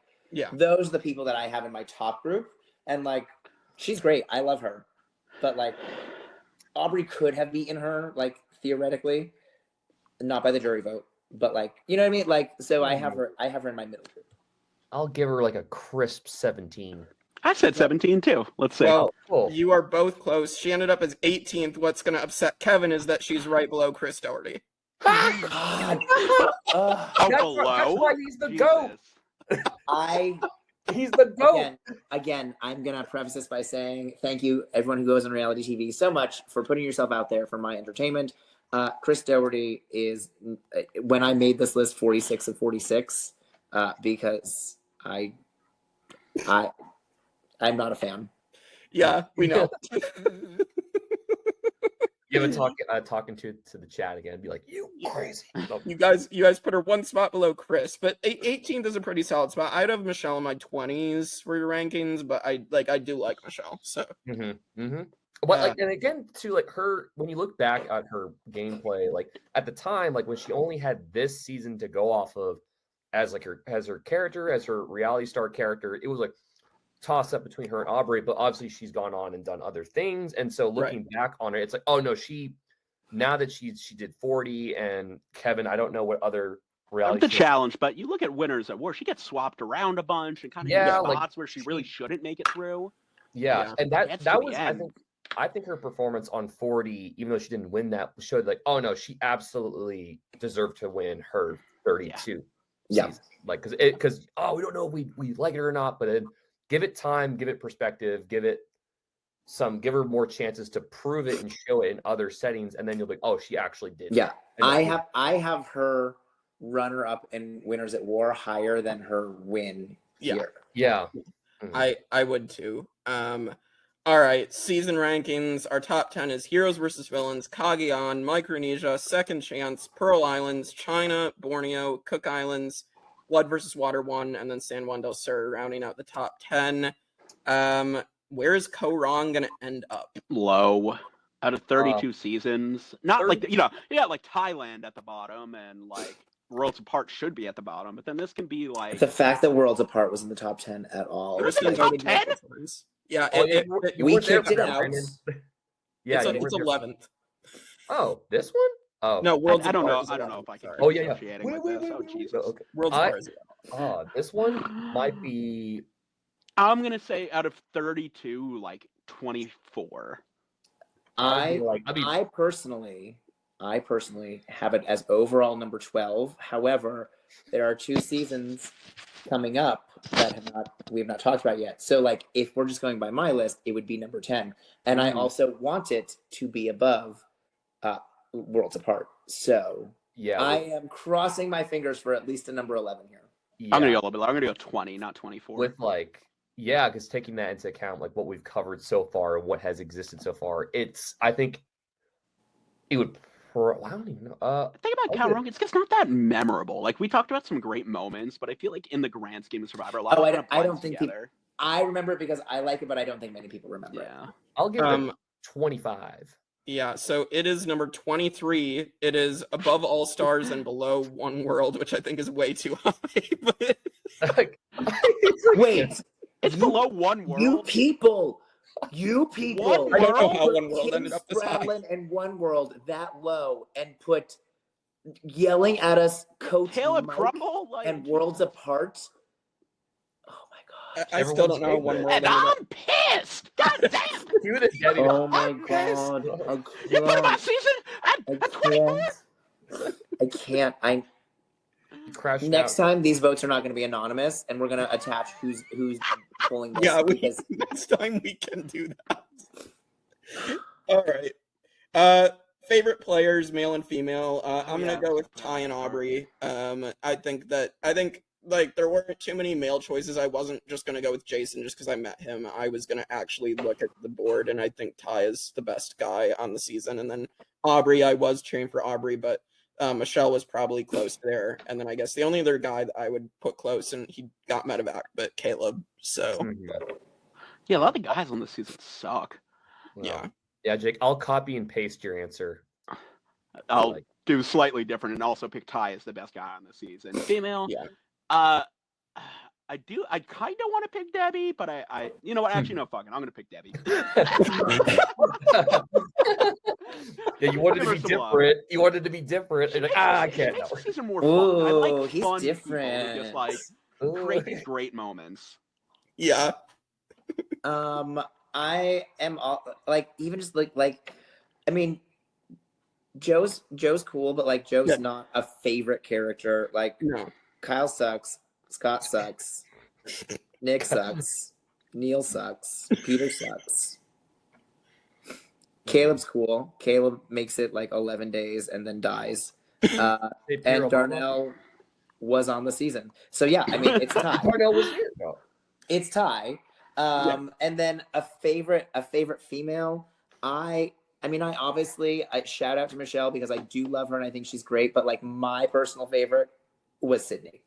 those are the people that I have in my top group. And like she's great. I love her. But like Aubry could have beaten her, like theoretically, not by the jury vote, but like you know what I mean. Like so, I have her in my middle group. I'll give her like a crisp 17. I said 17 too. Let's see. Well, you are both close. She ended up as 18th. What's going to upset Kevin is that she's right below Chris Doherty. God. Below? That's why he's the GOAT. He's the GOAT. Again, I'm going to preface this by saying thank you, everyone who goes on reality TV, so much for putting yourself out there for my entertainment. Chris Doherty is, when I made this list, 46 of 46, because I'm not a fan. Yeah, we know. You haven't talking to the chat again. Be like, you crazy. You guys put her one spot below Chris, but 18th is a pretty solid spot. I'd have Michele in my 20s for your rankings, but I do like Michele. So. But like, and again, too, like her, when you look back at her gameplay, like at the time, like when she only had this season to go off of as her character, as her reality star character, it was like toss up between her and Aubry, but obviously she's gone on and done other things. And so looking back on her, it's like, oh no, now that she did 40 and Kevin, I don't know what other reality the challenge, but you look at winners at war, she gets swapped around a bunch and kind of in spots like, where she really shouldn't make it through. Yeah. And that was, I think her performance on 40, even though she didn't win that, showed like, oh no, she absolutely deserved to win her 32. Yeah. Season. Like, because we don't know if we like it or not, but then give it time, give it perspective, give her more chances to prove it and show it in other settings, and then you'll be like, oh, she actually did. Yeah. I have her runner up in Winners at War higher than her win here. Yeah. I would too. All right, season rankings. Our top 10 is Heroes vs. Villains, Kagian, Micronesia, Second Chance, Pearl Islands, China, Borneo, Cook Islands, Blood vs. Water 1, and then San Juan del Sur rounding out the top 10. Where is Kaoh Rong going to end up? Low. Out of 32 seasons. Not 30. Like, like Thailand at the bottom and like Worlds Apart should be at the bottom, but then this can be like... The fact that Worlds Apart was in the top 10 at all. It was in the top 10? Yeah, we kicked it out. Yeah, it's 11th. Oh, this one? Oh no, Worlds. I don't know. I don't know if I can. Oh yeah. Wait. Jesus. Okay. Worlds. This one might be. I'm gonna say out of 32, like 24. I personally have it as overall number 12. However, there are 2 seasons coming up that we have not talked about yet. So like if we're just going by my list, it would be number 10. And I also want it to be above Worlds Apart. So yeah, I am crossing my fingers for at least a number 11 here. Yeah. I'm gonna go a little bit lower. I'm gonna go 20, not 24. With because taking that into account, like what we've covered so far and what has existed so far, I think it would. I don't even know. The thing about Kaoh Rong, it's not that memorable. Like we talked about some great moments, but I feel like in the grand scheme of Survivor, a lot of I don't think I remember it because I like it, but I don't think many people remember it. I'll give it 25. Yeah, so it is number 23. It is above All Stars and below One World, which I think is way too high. But... Wait, it's below One World. You people. I don't know how One World ended up this high. And One World that low and put yelling at us, Coach Caleb Mike Crumble, and Worlds Apart. Oh my god! I still don't know One World. And I'm pissed. God damn! Oh my god! You put my season at 24. I can't. Next time, these votes are not going to be anonymous, and we're going to attach who's pulling this. Yeah, next time we can do that. All right. Favorite players, male and female. I'm gonna go with Tai and Aubry. I think like there weren't too many male choices. I wasn't just gonna go with Jason just because I met him. I was gonna actually look at the board, and I think Tai is the best guy on the season. And then Aubry, I was cheering for Aubry, but Michele was probably close there. And then I guess the only other guy that I would put close, and he got med-evac, but Caleb. So yeah, a lot of the guys on this season suck. Yeah, Jake, I'll copy and paste your answer. I'll do slightly different and also pick Tai as the best guy on the season. Female, I kind of want to pick Debbie, but I you know what? Actually, no, fucking, I'm gonna pick Debbie. Yeah, you wanted to be different. You wanted to be different. And like, I can't. Makes the season more fun. I like he's fun different. People who just create these great moments. Yeah. I am even just like I mean Joe's cool, but like Joe's not a favorite character. Like no. Kyle sucks, Scott sucks, Nick sucks, Neil sucks, Peter sucks. Caleb's cool. Caleb makes it like 11 days and then dies. And Darnell was on the season. So yeah, I mean it's Tai. Darnell was here. No. It's Tai. And then a favorite female. I obviously shout out to Michele because I do love her and I think she's great. But like my personal favorite was Cydney.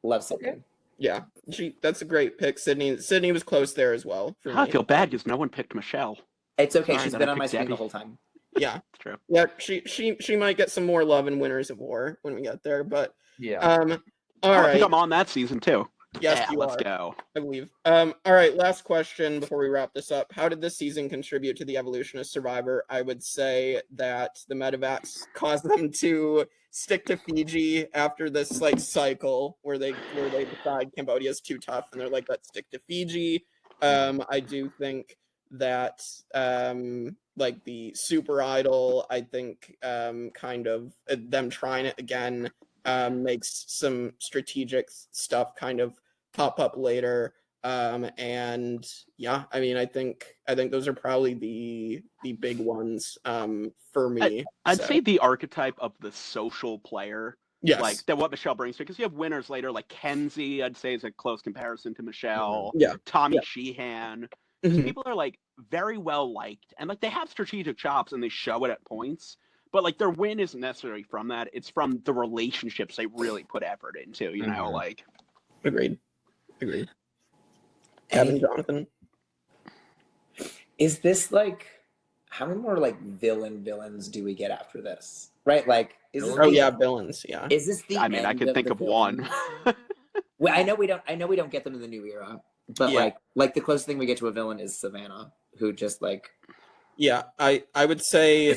Love Cydney. Okay. Yeah, that's a great pick. Cydney was close there as well. For me. I feel bad because no one picked Michele. It's okay. She's been on my screen the whole time. Yeah, it's true. Yeah, she might get some more love in Winners of War when we get there. But all right. I think I'm on that season too. Yes, let's go. I believe. All right, last question before we wrap this up. How did this season contribute to the evolution of Survivor? I would say that the med-evacs caused them to stick to Fiji after this like cycle where they decide Cambodia's too tough and they're like, let's stick to Fiji. I do think that like the Super Idol, I think kind of them trying it again makes some strategic stuff kind of pop up later. And yeah, I mean, I think those are probably the big ones for me. I'd say the archetype of the social player. Yes. Like that what Michele brings to it, because you have winners later, like Kenzie, I'd say is a close comparison to Michele. Yeah. Tommy Sheehan. So people are like very well liked and like they have strategic chops and they show it at points. But like their win isn't necessarily from that. It's from the relationships they really put effort into, you know, like. Agreed. Kevin, Jonathan. Is this like, how many more like villains do we get after this? Right? Like, is this villains. Yeah. Is this the? I mean, I could think of one. Well, I know we don't get them in the new era, but like the closest thing we get to a villain is Savannah, who just like. Yeah, I would say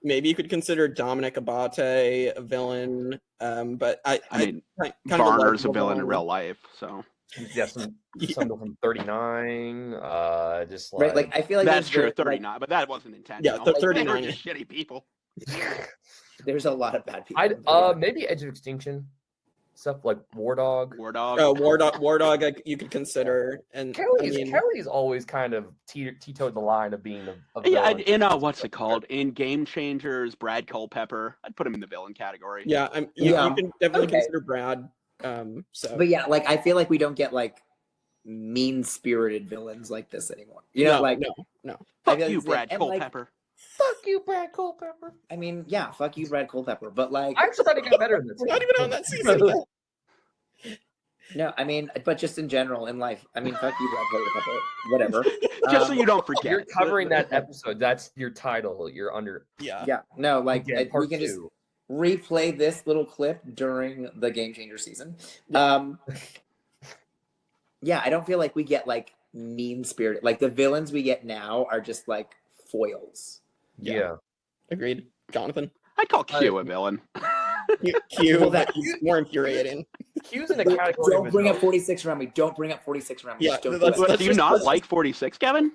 maybe you could consider Dominic Abate a villain, but I mean Varner's a villain in real life, so Yeah, some go from 39. Just Right, like I feel like That's true, there's 39, but that wasn't intentional. Yeah, They 39. were just shitty people. there's a lot of bad people. in 39. Maybe Edge of Extinction stuff like War Dog. War Dog. War Dog, you could consider, and Kelly's always kind of teetoed the line of being a Yeah, villain. in what's it called? In Game Changers, Brad Culpepper. I'd put him in the villain category. Yeah, you can definitely consider Brad. So, but yeah, like I feel like we don't get like mean-spirited villains like this anymore. You know, no. Fuck feel you, like- Brad and, like, Culpepper. Fuck you, Brad Culpepper. I mean, yeah, fuck you, Brad Culpepper. But like, I actually thought he got better than this. We're not even on that season yet. no, I mean, but just in general in life, I mean, fuck you, Brad Culpepper. Whatever. Just so you don't forget. You're covering that episode. That's your title. You're under. Yeah. Yeah, no, like Yeah, we part can just two. replay this little clip during the Game Changer season. Yeah, I don't feel like we get like mean spirited. Like the villains we get now are just like foils. Yeah. Agreed. Jonathan? I'd call Q a villain. Q, Well, but he's more infuriating. Q's in a category. Don't bring up 46 around me. Don't bring up 46 around me. Yeah, Just don't let's- do it. Do you not like 46, Kevin?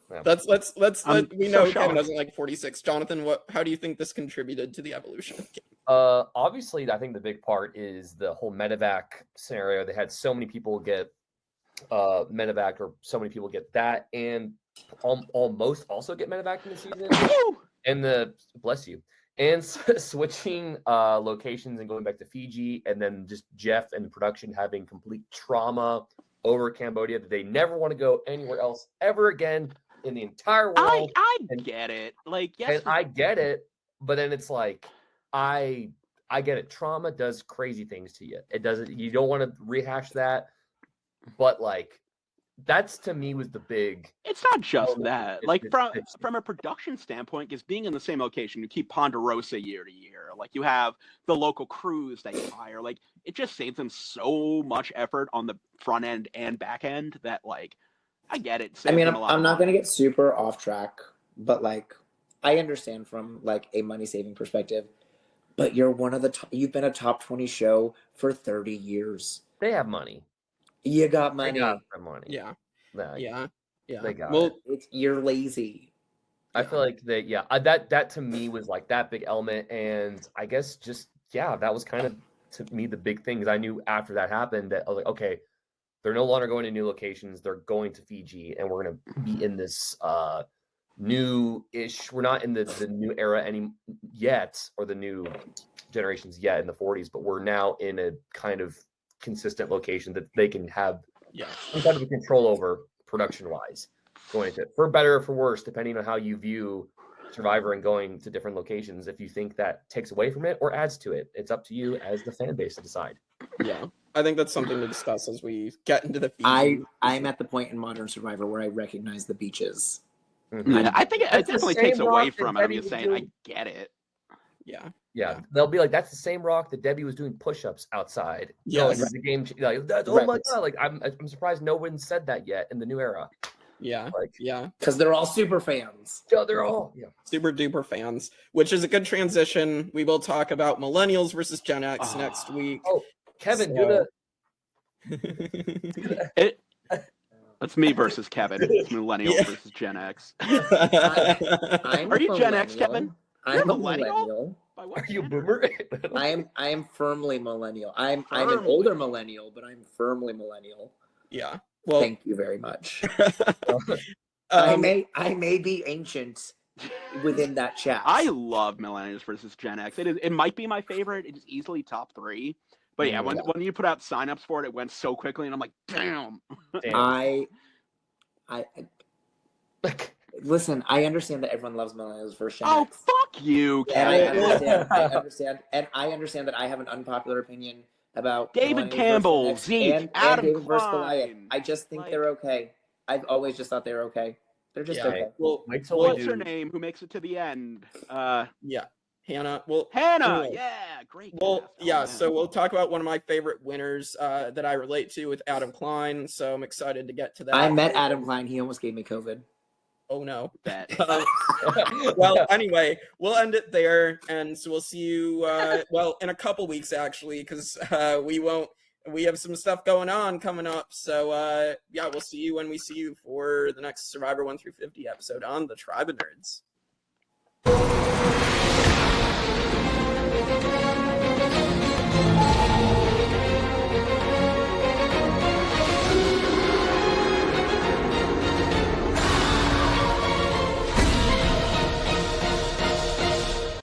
We I'm know so Ken shocked. doesn't like 46. Jonathan, how do you think this contributed to the evolution of the game? Obviously, I think the big part is the whole med-evac scenario. They had so many people get med-evac, or so many people get that, and almost also get med-evac in the season. And bless you. And switching locations and going back to Fiji, and then just Jeff and production having complete trauma over Cambodia that they never want to go anywhere else ever again in the entire world. I get it. Like, yes, And I get it, but then it's like I get it. Trauma does crazy things to you. It doesn't. You don't want to rehash that, but like that's to me was the big. it's not just that. Like it's- from a production standpoint, because being in the same location, you keep Ponderosa year to year. Like you have the local crews that you hire. Like it just saves them so much effort on the front end and back end that like I get it. I mean, Saves them a lot I'm of not going to money. get super off track, but like, I understand from like a money saving perspective. But you're one of the you've been a top 20 show for 30 years. They have money. You got money. They got their money. Yeah. Nah, Yeah. They got Well, it. You're lazy. I feel like that to me was like that big element, and I guess just that was kind of to me the big thing, because I knew after that happened that I was like, okay, they're no longer going to new locations, they're going to Fiji, and we're gonna be in this new-ish. We're not in the new era yet, or the new generations yet in the 40s, but we're now in a kind of consistent location that they can have some kind of a control over production-wise, going into it, for better or for worse, depending on how you view Survivor and going to different locations. If you think that takes away from it or adds to it, it's up to you as the fan base to decide. yeah. I think that's something to discuss as we get into the Fiji. I'm at the point in Modern Survivor where I recognize the beaches. Mhm. Yeah, I think it That's the definitely same takes away rock from that it. I'm Debbie just was saying, I doing. get it. Yeah. Yeah, they'll be like, that's the same rock that Debbie was doing push-ups outside. Yeah, Going into the game. Like, that's, oh my god! Like, I'm surprised no one said that yet in the new era. Yeah. Like, Yeah. Because they're all super fans. they're all Super duper fans, which is a good transition. We will talk about millennials versus Gen X next week. Oh, Kevin, So- That's me versus Kevin. It's millennials Yeah. versus Gen X. I'm Are a you Gen X, millennial. Kevin? I'm You're a millennial? millennial. By what are you gender? boomer? I am firmly millennial. I'm an Firmly. older millennial, but I'm firmly millennial. Yeah. Well, Thank you very much. I um, may be ancient within that chat. I love millennials versus Gen X. It might be my favorite. It is easily top 3. But yeah, when you put out signups for it, it went so quickly, and I'm like, damn. I listen. I understand that everyone loves millennials versus Gen Oh, X. fuck you, And I Kevin. understand. I understand that I have an unpopular opinion about David millennials Campbell, versus Gen X Zeke, and Adam David versus Goliath. Klein. I just think Like- they're okay. I've always just thought they were okay. They're just Yeah. okay. Well, Wait till we What's do. her name? Who makes it to the end? yeah. Hannah. Well, Hannah. anyway. Yeah, great. Well, cast. yeah, man. so we'll talk about one of my favorite winners that I relate to with Adam Klein. So I'm excited to get to that. I met Adam Klein. He almost gave me COVID. Oh no. Bet. Well, anyway, we'll end it there, and so we'll see you. Well, in a couple weeks actually, because we won't we have some stuff going on coming up. So yeah, we'll see you when we see you for the next Survivor 1 through 50 episode on the Tribe of Nerds.